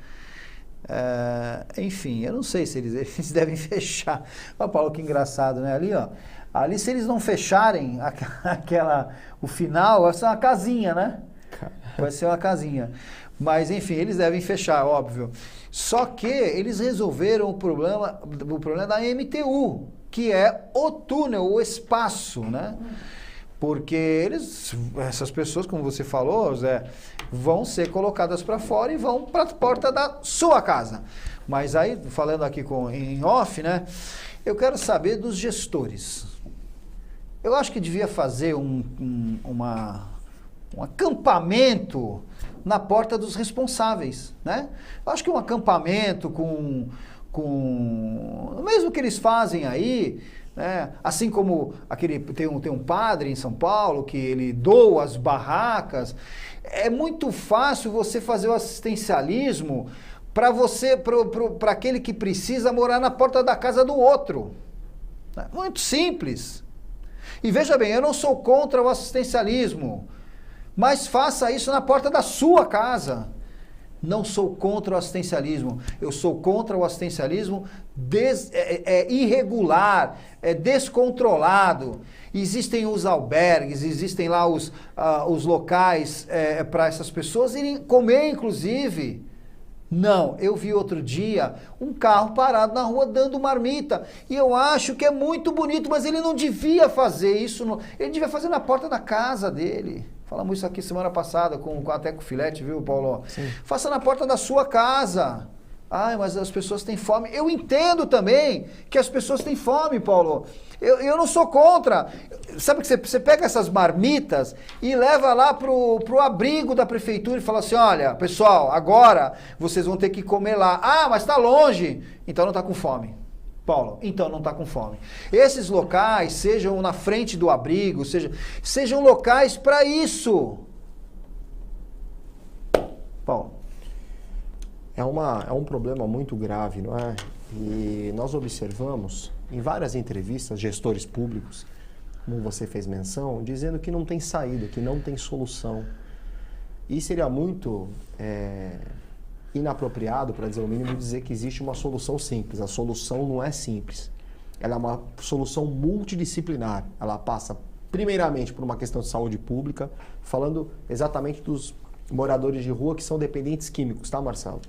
Enfim, eu não sei se eles devem fechar. Olha, Paulo, que engraçado, né? Ali, ó. Ali, se eles não fecharem o final, vai ser uma casinha, né? Vai ser uma casinha. Mas, enfim, eles devem fechar, óbvio. Só que eles resolveram o problema da MTU, que é o túnel, o espaço, né? Porque essas pessoas, como você falou, Zé, vão ser colocadas para fora e vão para a porta da sua casa. Mas aí, falando aqui em off, né? Eu quero saber dos gestores. Eu acho que devia fazer um acampamento na porta dos responsáveis, né? Eu acho que um acampamento com mesmo que eles fazem aí, né? Assim como tem um padre em São Paulo que ele doa as barracas, é muito fácil você fazer o assistencialismo para aquele que precisa morar na porta da casa do outro. Muito simples. E veja bem, eu não sou contra o assistencialismo, mas faça isso na porta da sua casa. Não sou contra o assistencialismo, eu sou contra o assistencialismo irregular, descontrolado. Existem os albergues, existem lá os locais para essas pessoas irem comer, inclusive. Não, eu vi outro dia um carro parado na rua dando marmita, e eu acho que é muito bonito, mas ele não devia fazer isso, ele devia fazer na porta da casa dele. Falamos isso aqui semana passada até com o Filete, viu, Paulo? Sim. Faça na porta da sua casa. Ai, mas as pessoas têm fome. Eu entendo também que as pessoas têm fome, Paulo. Eu não sou contra. Sabe que você pega essas marmitas e leva lá pro abrigo da prefeitura e fala assim, olha, pessoal, agora vocês vão ter que comer lá. Ah, mas está longe. Então não está com fome. Paulo, então não está com fome. Esses locais, sejam na frente do abrigo, sejam locais para isso. Paulo. É um problema muito grave, não é? E nós observamos em várias entrevistas, gestores públicos, como você fez menção, dizendo que não tem saída, que não tem solução. E seria muito inapropriado, para dizer o mínimo, dizer que existe uma solução simples. A solução não é simples. ela é uma solução multidisciplinar. Ela passa primeiramente por uma questão de saúde pública, falando exatamente dos moradores de rua que são dependentes químicos, tá, Marcelo?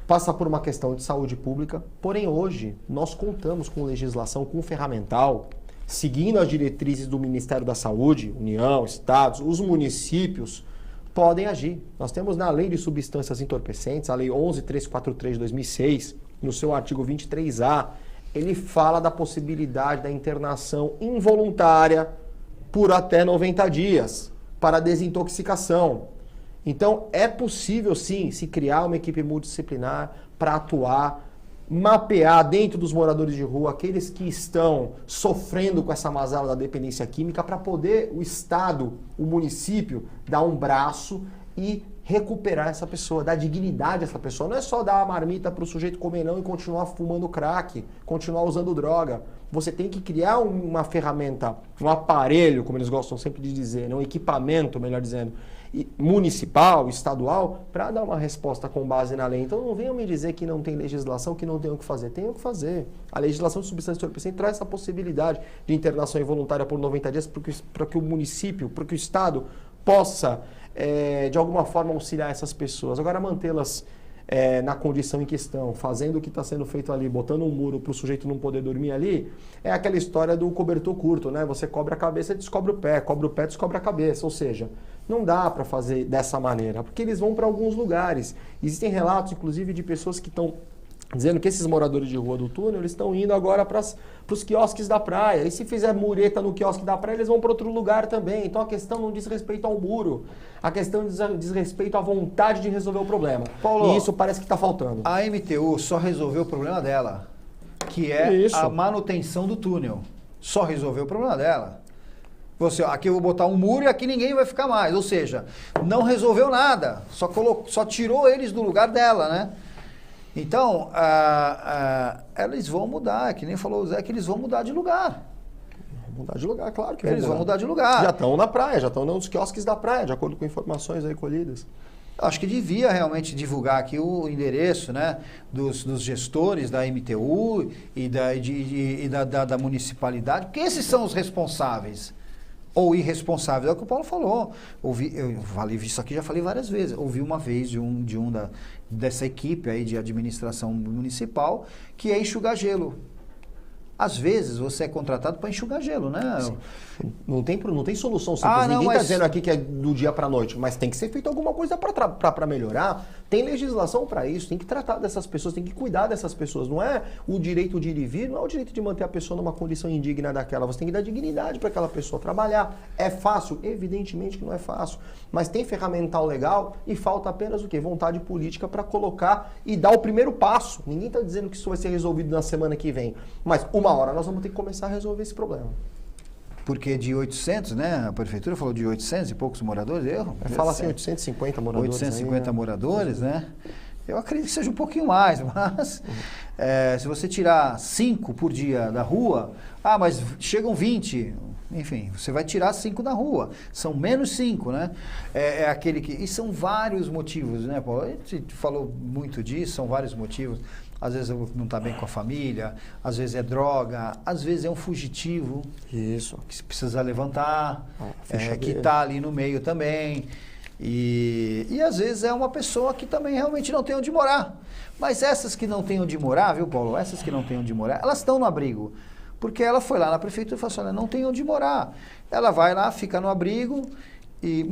Passa por uma questão de saúde pública, porém hoje nós contamos com legislação, com ferramental, seguindo as diretrizes do Ministério da Saúde, União, Estados, os municípios podem agir. Nós temos na Lei de Substâncias Entorpecentes, a Lei 11.343 de 2006, no seu artigo 23A, ele fala da possibilidade da internação involuntária por até 90 dias para desintoxicação. Então, é possível, sim, se criar uma equipe multidisciplinar para atuar, mapear dentro dos moradores de rua aqueles que estão sofrendo com essa mazela da dependência química para poder o Estado, o município, dar um braço e recuperar essa pessoa, dar dignidade a essa pessoa. Não é só dar a marmita para o sujeito comer não e continuar fumando crack, continuar usando droga. Você tem que criar uma ferramenta, um aparelho, como eles gostam sempre de dizer, um equipamento, melhor dizendo, municipal, estadual, para dar uma resposta com base na lei. Então não venham me dizer que não tem legislação, que não tem o que fazer. Tem o que fazer. A legislação de substâncias entorpecentes traz essa possibilidade de internação involuntária por 90 dias para que o município, para que o Estado possa, de alguma forma, auxiliar essas pessoas. Agora, mantê-las na condição em questão, fazendo o que está sendo feito ali, botando um muro para o sujeito não poder dormir ali, é aquela história do cobertor curto, né? Você cobre a cabeça e descobre o pé, descobre a cabeça. Ou seja, não dá para fazer dessa maneira, porque eles vão para alguns lugares. Existem relatos, inclusive, de pessoas que estão dizendo que esses moradores de rua do túnel, eles estão indo agora para os quiosques da praia. E se fizer mureta no quiosque da praia, eles vão para outro lugar também. Então a questão não diz respeito ao muro. A questão diz respeito à vontade de resolver o problema. Paulo, e isso parece que está faltando. A MTU só resolveu o problema dela, que é a manutenção do túnel. Só resolveu o problema dela. Aqui eu vou botar um muro e aqui ninguém vai ficar mais. Ou seja, não resolveu nada. Só tirou eles do lugar dela, né? Então, eles vão mudar, que nem falou o Zé, que eles vão mudar de lugar. Mudar de lugar, claro que eles vão mudar de lugar. Já estão na praia, já estão nos quiosques da praia, de acordo com informações aí colhidas. Acho que devia realmente divulgar aqui o endereço, né, dos gestores da MTU e da municipalidade, porque esses são os responsáveis. Ou irresponsáveis, é o que o Paulo falou. Eu falei isso aqui, já falei várias vezes. Ouvi uma vez dessa equipe aí de administração municipal que é enxugar gelo. Às vezes você é contratado para enxugar gelo, né? Sim. Não tem solução simples. Ninguém está dizendo aqui que é do dia para a noite, mas tem que ser feito alguma coisa para melhorar. Tem legislação para isso, tem que tratar dessas pessoas, tem que cuidar dessas pessoas. Não é o direito de ir e vir, não é o direito de manter a pessoa numa condição indigna daquela. Você tem que dar dignidade para aquela pessoa trabalhar. É fácil? Evidentemente que não é fácil. Mas tem ferramental legal e falta apenas o quê? Vontade política para colocar e dar o primeiro passo. Ninguém está dizendo que isso vai ser resolvido na semana que vem. Mas uma hora nós vamos ter que começar a resolver esse problema. Porque de 800, né? A prefeitura falou de 800 e poucos moradores. Fala assim, 850 moradores. 850 moradores, né? Eu acredito que seja um pouquinho mais, mas se você tirar 5 por dia da rua, mas chegam 20, enfim, você vai tirar 5 da rua. São menos 5, né? É aquele que... E são vários motivos, né, Paulo? A gente falou muito disso, são vários motivos. Às vezes não está bem com a família, às vezes é droga, às vezes é um fugitivo. Isso. Que precisa levantar, que está ali no meio também. E às vezes é uma pessoa que também realmente não tem onde morar. Mas essas que não têm onde morar, viu, Paulo? Essas que não têm onde morar, elas estão no abrigo. Porque ela foi lá na prefeitura e falou assim, olha, não tem onde morar. Ela vai lá, fica no abrigo. E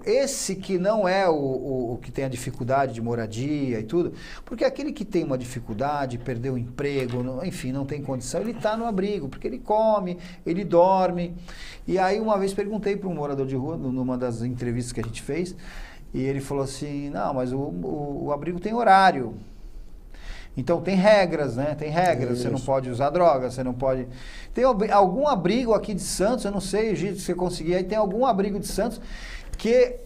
esse que não é o que tem a dificuldade de moradia e tudo, porque aquele que tem uma dificuldade, perdeu o emprego, enfim, não tem condição, ele está no abrigo, porque ele come, ele dorme. E aí uma vez perguntei para um morador de rua, numa das entrevistas que a gente fez, e ele falou assim, não, mas o abrigo tem horário. Então tem regras, né? Tem regras, você não pode usar droga, você não pode... Tem algum abrigo aqui de Santos, eu não sei, se você conseguir, aí tem algum abrigo de Santos que,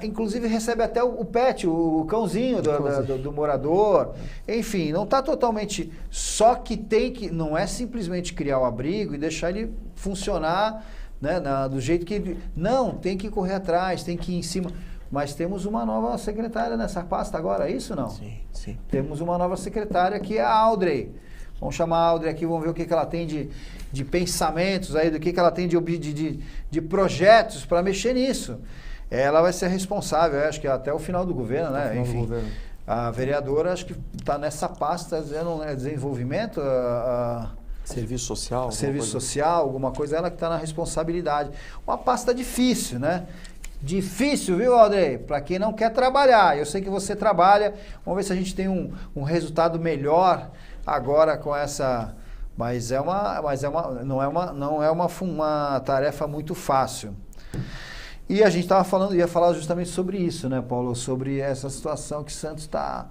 inclusive, recebe até o pet, o cãozinho do morador. Enfim, não está totalmente... Só que não é simplesmente criar o abrigo e deixar ele funcionar, né, do jeito que... Não, tem que correr atrás, tem que ir em cima... mas temos uma nova secretária nessa pasta agora, é isso ou não? Sim, sim. Temos uma nova secretária que é a Audrey. Vamos chamar a Audrey aqui, vamos ver o que ela tem de pensamentos aí, do que ela tem de projetos para mexer nisso. Ela vai ser responsável, eu acho que até o final do governo, né? Enfim, a vereadora acho que está nessa pasta, desenvolvimento, serviço social. Serviço social, alguma coisa, ela que está na responsabilidade. Uma pasta difícil, né? Difícil, viu, Audrey? Para quem não quer trabalhar. Eu sei que você trabalha, vamos ver se a gente tem um resultado melhor agora com essa... não é uma tarefa muito fácil. E a gente ia falar justamente sobre isso, né, Paulo? Sobre essa situação que Santos está...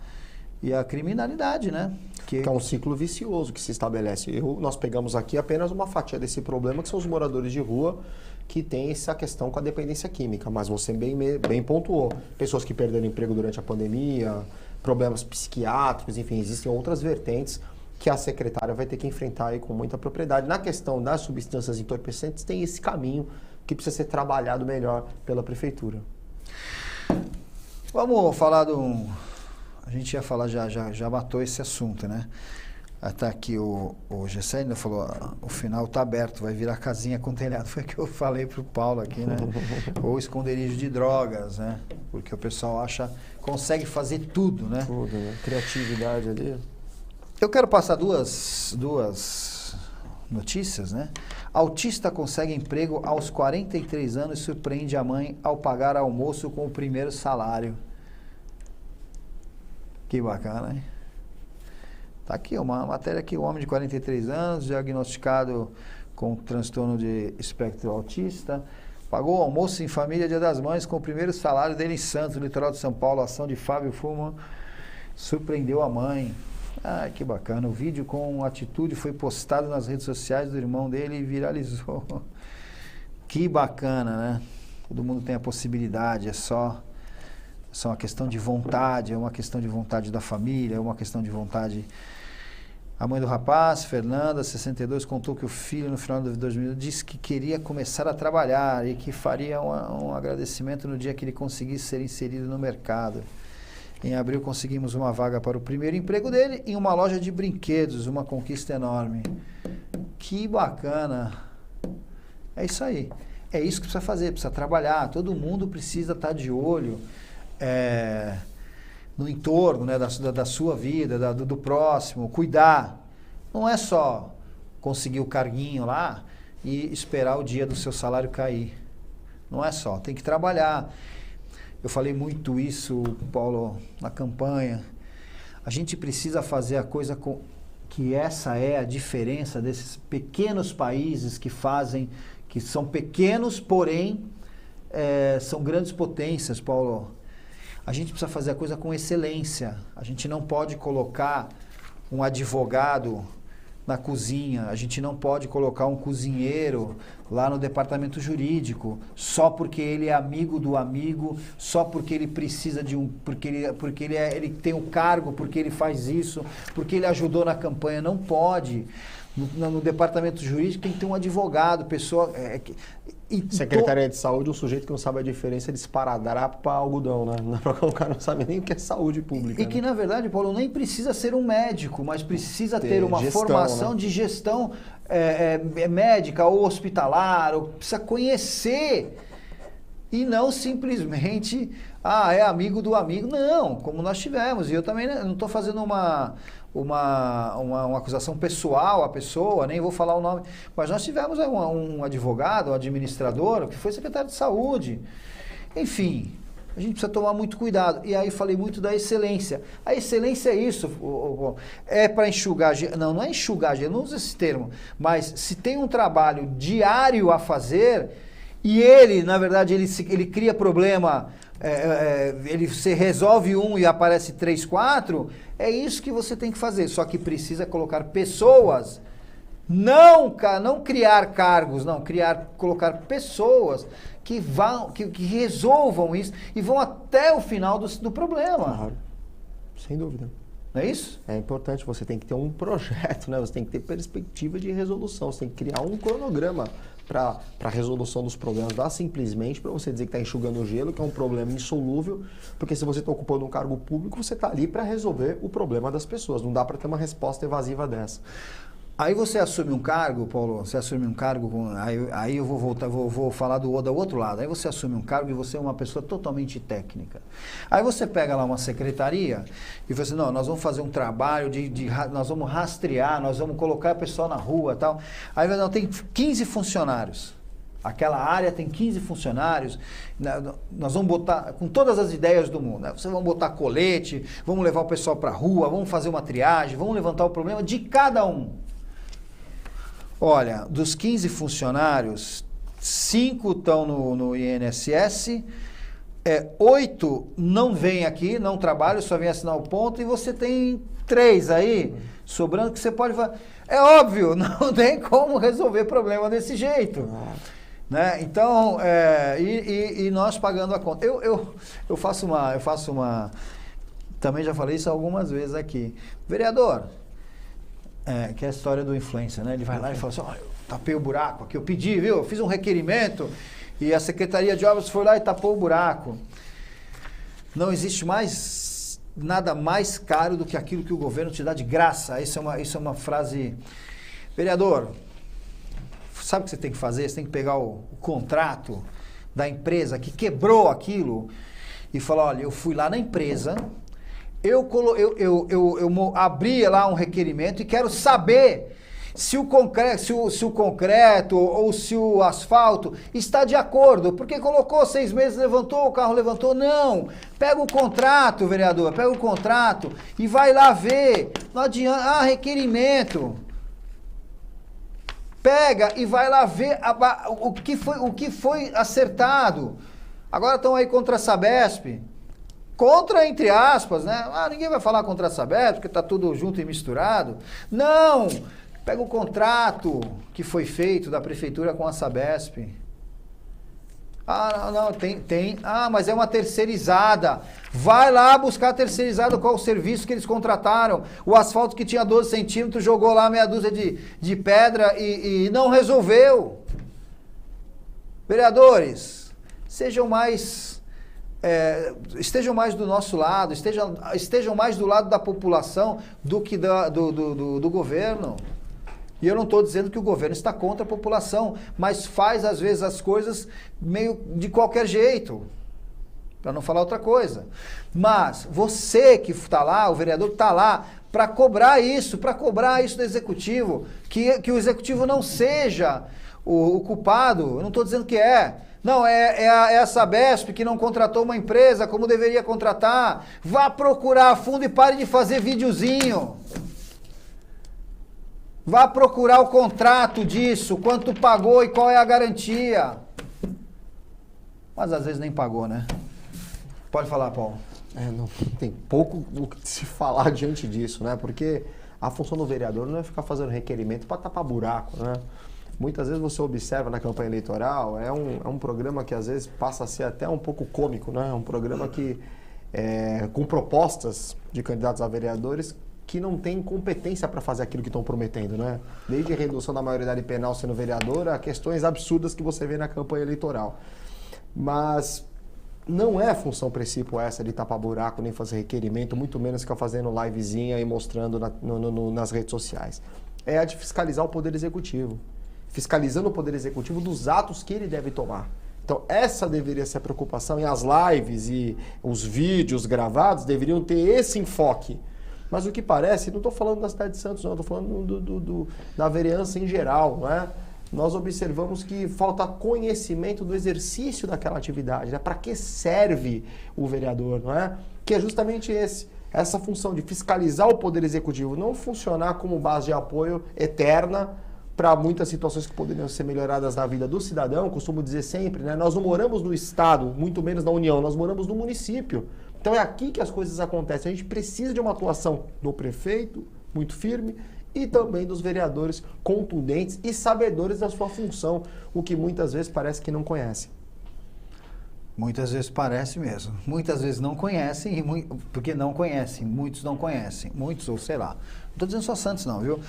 E a criminalidade, né? Que é um ciclo vicioso que se estabelece. Nós pegamos aqui apenas uma fatia desse problema, que são os moradores de rua, que tem essa questão com a dependência química. Mas você bem pontuou. Pessoas que perderam emprego durante a pandemia, problemas psiquiátricos, enfim, existem outras vertentes que a secretária vai ter que enfrentar aí com muita propriedade. Na questão das substâncias entorpecentes, tem esse caminho que precisa ser trabalhado melhor pela prefeitura. Vamos falar A gente ia falar, já matou esse assunto, né? Até aqui o Gessé ainda falou, o final tá aberto, vai virar casinha com telhado. Foi o que eu falei pro Paulo aqui, né? Ou esconderijo de drogas, né? Porque o pessoal consegue fazer tudo, né? Tudo, né? Criatividade ali. Eu quero passar duas notícias, né? Autista consegue emprego aos 43 anos e surpreende a mãe ao pagar almoço com o primeiro salário. Que bacana, hein? Tá aqui uma matéria aqui, um homem de 43 anos, diagnosticado com transtorno de espectro autista, pagou o almoço em família Dia das Mães com o primeiro salário dele em Santos, no litoral de São Paulo. A ação de Fábio Fuma surpreendeu a mãe. Ah, que bacana. O vídeo com atitude foi postado nas redes sociais do irmão dele e viralizou. Que bacana, né? Todo mundo tem a possibilidade, é só uma questão de vontade, é uma questão de vontade da família, é uma questão de vontade. A mãe do rapaz, Fernanda, 62, contou que o filho, no final de 2000, disse que queria começar a trabalhar e que faria um agradecimento no dia que ele conseguisse ser inserido no mercado. Em abril conseguimos uma vaga para o primeiro emprego dele em uma loja de brinquedos, uma conquista enorme. Que bacana! É isso aí. É isso que precisa fazer, precisa trabalhar. Todo mundo precisa estar de olho no entorno, né, da sua vida, do próximo, cuidar. Não é só conseguir o carguinho lá e esperar o dia do seu salário cair. Não é só, tem que trabalhar. Eu falei muito isso, Paulo, na campanha. A gente precisa fazer a coisa que essa é a diferença desses pequenos países que são pequenos, porém são grandes potências, Paulo. A gente precisa fazer a coisa com excelência. A gente não pode colocar um advogado na cozinha, a gente não pode colocar um cozinheiro lá no departamento jurídico, só porque ele é amigo do amigo, só porque ele precisa porque ele tem um cargo, porque ele faz isso, porque ele ajudou na campanha. Não pode. No departamento jurídico tem que ter um advogado, pessoa... Secretaria de Saúde, um sujeito que não sabe a diferença de esparadrapo para algodão, né? O cara não sabe nem o que é saúde pública. E que, na verdade, Paulo, nem precisa ser um médico, mas precisa ter uma formação, né, de gestão médica ou hospitalar, ou precisa conhecer e não simplesmente, é amigo do amigo. Não, como nós tivemos. E eu também não estou fazendo uma acusação pessoal à pessoa, nem vou falar o nome, mas nós tivemos um advogado, um administrador, que foi secretário de saúde. Enfim, a gente precisa tomar muito cuidado. E aí falei muito da excelência. A excelência é isso, é para enxugar, não é enxugar, eu não uso esse termo, mas se tem um trabalho diário a fazer e ele, na verdade, ele cria problema, você resolve um e aparece 3, 4, é isso que você tem que fazer. Só que precisa colocar pessoas, não criar cargos, colocar pessoas que resolvam isso e vão até o final do problema. Claro, sem dúvida. Não é isso? É importante, você tem que ter um projeto, né? Você tem que ter perspectiva de resolução, você tem que criar um cronograma para a resolução dos problemas, dá simplesmente para você dizer que está enxugando o gelo, que é um problema insolúvel, porque se você está ocupando um cargo público, você está ali para resolver o problema das pessoas, não dá para ter uma resposta evasiva dessa. Aí você assume um cargo, Paulo, você assume um cargo, aí eu vou falar do outro lado. Aí você assume um cargo e você é uma pessoa totalmente técnica. Aí você pega lá uma secretaria e você, não, nós vamos fazer um trabalho nós vamos rastrear, nós vamos colocar o pessoal na rua e tal. Aí não, tem 15 funcionários. Aquela área tem 15 funcionários, nós vamos botar, com todas as ideias do mundo, né? Vocês vão botar colete, vamos levar o pessoal para a rua, vamos fazer uma triagem, vamos levantar o problema de cada um. Olha, dos 15 funcionários, 5 estão no INSS, 8 não vêm aqui, não trabalham, só vêm assinar o ponto, e você tem 3 aí, sobrando, que você pode fazer. É óbvio, não tem como resolver problema desse jeito. Né? Então, e nós pagando a conta. Eu faço uma... Também já falei isso algumas vezes aqui. Vereador... que é a história do influencer, né? Ele vai lá e fala assim, eu tapei o buraco aqui, eu pedi, viu? Eu fiz um requerimento e a Secretaria de Obras foi lá e tapou o buraco. Não existe mais nada mais caro do que aquilo que o governo te dá de graça. Isso é uma frase... Vereador, sabe o que você tem que fazer? Você tem que pegar o contrato da empresa que quebrou aquilo e falar, olha, eu fui lá na empresa... Eu abri lá um requerimento e quero saber se o concreto ou se o asfalto está de acordo, porque colocou 6 meses, levantou, o carro levantou, não. Pega o contrato, vereador, pega o contrato e vai lá ver. Não adianta, requerimento. Pega e vai lá ver o que foi acertado. Agora estão aí contra a Sabesp. Contra, entre aspas, né? Ninguém vai falar contra a Sabesp, porque está tudo junto e misturado. Não! Pega o contrato que foi feito da prefeitura com a Sabesp. Não, tem. Mas é uma terceirizada. Vai lá buscar a terceirizada, qual o serviço que eles contrataram. O asfalto que tinha 12 centímetros, jogou lá meia dúzia de pedra e não resolveu. Vereadores, estejam mais do nosso lado, estejam mais do lado da população do que do governo. E eu não estou dizendo que o governo está contra a população, mas faz às vezes as coisas meio de qualquer jeito, para não falar outra coisa. Mas você que está lá, o vereador que está lá, para cobrar isso do executivo, que o executivo não seja o culpado. Eu não estou dizendo que é. Não, é a Sabesp que não contratou uma empresa como deveria contratar. Vá procurar a fundo e pare de fazer videozinho. Vá procurar o contrato disso, quanto pagou e qual é a garantia. Mas às vezes nem pagou, né? Pode falar, Paulo. Não tem pouco o que se falar diante disso, né? Porque a função do vereador não é ficar fazendo requerimento para tapar buraco, né? Muitas vezes você observa na campanha eleitoral, é um programa que às vezes passa a ser até um pouco cômico, né? É um programa que, com propostas de candidatos a vereadores que não têm competência para fazer aquilo que estão prometendo, né? Desde a redução da maioridade penal sendo vereador, a questões absurdas que você vê na campanha eleitoral. Mas não é função princípio essa de tapar buraco, nem fazer requerimento, muito menos ficar fazendo livezinha e mostrando nas redes sociais. É a de fiscalizar o Poder Executivo. Fiscalizando o Poder Executivo dos atos que ele deve tomar. Então, essa deveria ser a preocupação, e as lives e os vídeos gravados deveriam ter esse enfoque. Mas o que parece, não estou falando da cidade de Santos, não, estou falando da vereança em geral, não é? Nós observamos que falta conhecimento do exercício daquela atividade, né? Para que serve o vereador, não é? Que é justamente essa função de fiscalizar o Poder Executivo, não funcionar como base de apoio eterna para muitas situações que poderiam ser melhoradas na vida do cidadão. Costumo dizer sempre, né? Nós não moramos no Estado, muito menos na União, nós moramos no município. Então é aqui que as coisas acontecem. A gente precisa de uma atuação do prefeito, muito firme, e também dos vereadores contundentes e sabedores da sua função, o que muitas vezes parece que não conhecem. Muitas vezes parece mesmo. Muitas vezes não conhecem, porque não conhecem. Muitos não conhecem. Muitos, ou sei lá. Não estou dizendo só Santos não, viu?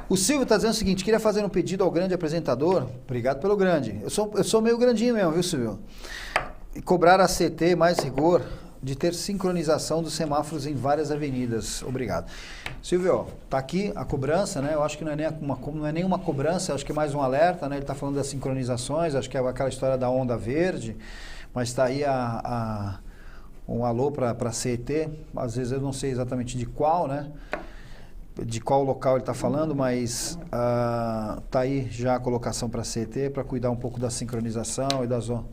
O Silvio está dizendo o seguinte, queria fazer um pedido ao grande apresentador. Obrigado pelo grande. Eu sou meio grandinho mesmo, viu, Silvio? E cobrar a CT mais rigor de ter sincronização dos semáforos em várias avenidas. Obrigado. Silvio, tá aqui a cobrança, né? Eu acho que não é nem uma cobrança, acho que é mais um alerta, né? Ele está falando das sincronizações, acho que é aquela história da onda verde, mas está aí um alô para a CET, às vezes eu não sei exatamente de qual, né? De qual local ele está falando, mas tá aí já a colocação para a CET para cuidar um pouco da sincronização e da zona.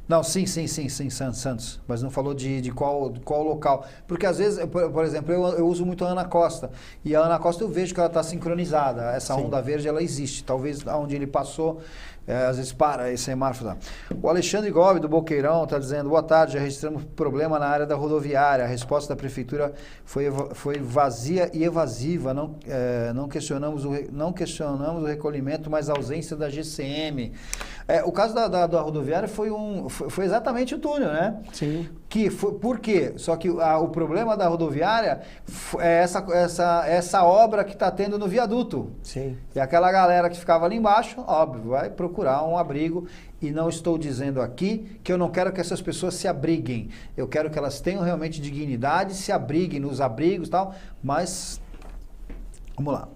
Não, sim, Santos, mas não falou de qual local. Porque às vezes, por exemplo, eu uso muito a Ana Costa, e a Ana Costa eu vejo que ela está sincronizada, essa onda verde ela existe, talvez onde ele passou, às vezes para esse semáforo. O Alexandre Gobi, do Boqueirão, está dizendo, boa tarde, já registramos problema na área da rodoviária, a resposta da prefeitura foi vazia e evasiva, não questionamos o recolhimento, mas a ausência da GCM. O caso da rodoviária foi exatamente o túnel, né? Sim. Por quê? Só que o problema da rodoviária é essa obra que está tendo no viaduto. Sim. E aquela galera que ficava ali embaixo, óbvio, vai procurar um abrigo. E não estou dizendo aqui que eu não quero que essas pessoas se abriguem. Eu quero que elas tenham realmente dignidade, se abriguem nos abrigos e tal, mas... Vamos lá.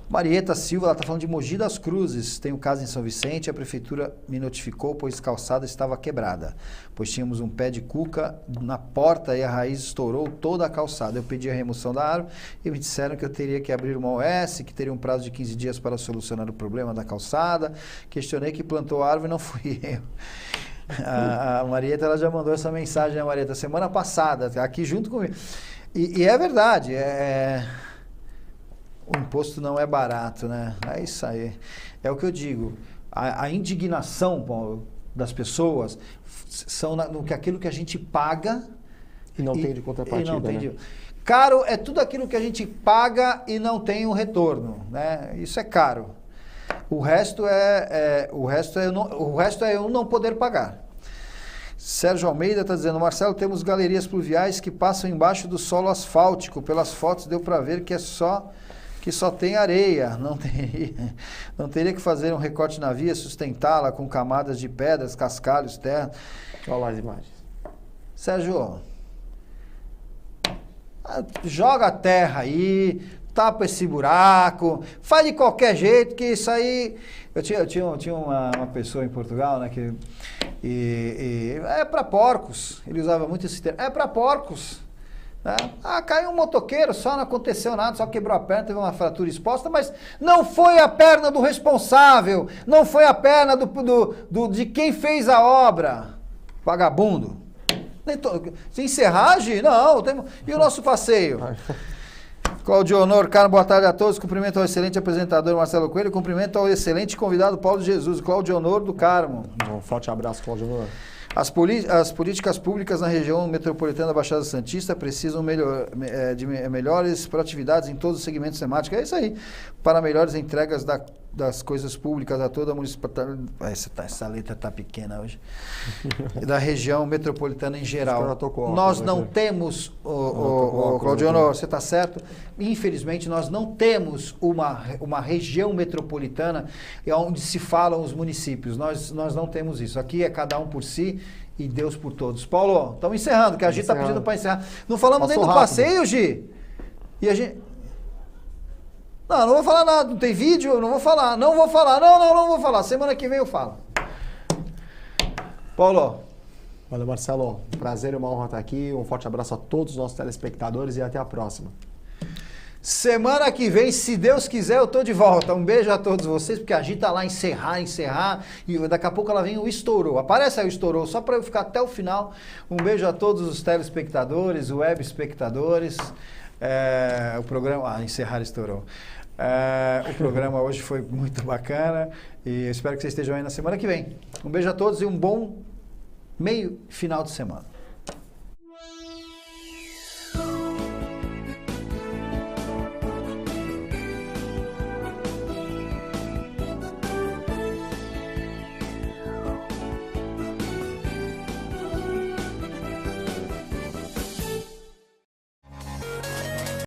Marieta Silva, ela está falando de Mogi das Cruzes. Tem um caso em São Vicente, a prefeitura me notificou, pois a calçada estava quebrada. Pois tínhamos um pé de cuca na porta e a raiz estourou toda a calçada. Eu pedi a remoção da árvore e me disseram que eu teria que abrir uma OS, que teria um prazo de 15 dias para solucionar o problema da calçada. Questionei que plantou a árvore, não fui eu. A Marieta, ela já mandou essa mensagem, né, Marieta? Semana passada, aqui junto comigo. E é verdade, o imposto não é barato, né? É isso aí. É o que eu digo. A indignação, Paulo, das pessoas são aquilo que a gente paga e não tem de contrapartida, né? Caro é tudo aquilo que a gente paga e não tem um retorno, né? Isso é caro. O resto é eu não poder pagar. Sérgio Almeida está dizendo, Marcelo, temos galerias pluviais que passam embaixo do solo asfáltico. Pelas fotos deu para ver que só tem areia, não teria que fazer um recorte na via, sustentá-la com camadas de pedras, cascalhos, terra. Olha lá as imagens. Sérgio, joga a terra aí, tapa esse buraco, faz de qualquer jeito, que isso aí... Eu tinha uma pessoa em Portugal, né, que... é para porcos, ele usava muito esse termo, é para porcos. Caiu um motoqueiro, só não aconteceu nada, só quebrou a perna, teve uma fratura exposta, mas não foi a perna do responsável, não foi a perna de quem fez a obra. Vagabundo. Se encerragem? Não. E o nosso passeio? Claudio Honor, cara, boa tarde a todos, cumprimento ao excelente apresentador Marcelo Coelho, cumprimento ao excelente convidado Paulo Jesus, Claudio Honor do Carmo. Um forte abraço, Claudio Honor. As políticas públicas na região metropolitana da Baixada Santista precisam de melhores proatividades em todos os segmentos temáticos. É isso aí. Para melhores entregas das coisas públicas a toda a municipalidade. Essa letra está pequena hoje. Da região metropolitana em geral. Nós não temos, Claudio Honor, você está certo? Infelizmente, nós não temos uma região metropolitana onde se falam os municípios. Nós não temos isso. Aqui é cada um por si e Deus por todos. Paulo, estamos encerrando, que a Gi está pedindo para encerrar. Não falamos nem do passeio, Gi? E a gente... Não vou falar nada, não tem vídeo, não vou falar. Não vou falar. Semana que vem eu falo. Paulo. Valeu, Marcelo. Prazer e uma honra estar aqui. Um forte abraço a todos os nossos telespectadores e até a próxima. Semana que vem, se Deus quiser, eu tô de volta. Um beijo a todos vocês, porque a Gi tá lá encerrar, e daqui a pouco ela vem o Estourou. Aparece aí o Estourou, só para eu ficar até o final. Um beijo a todos os telespectadores, web espectadores. O programa... encerrar Estourou. O programa hoje foi muito bacana e eu espero que vocês estejam aí na semana que vem. Um beijo a todos e um bom final de semana.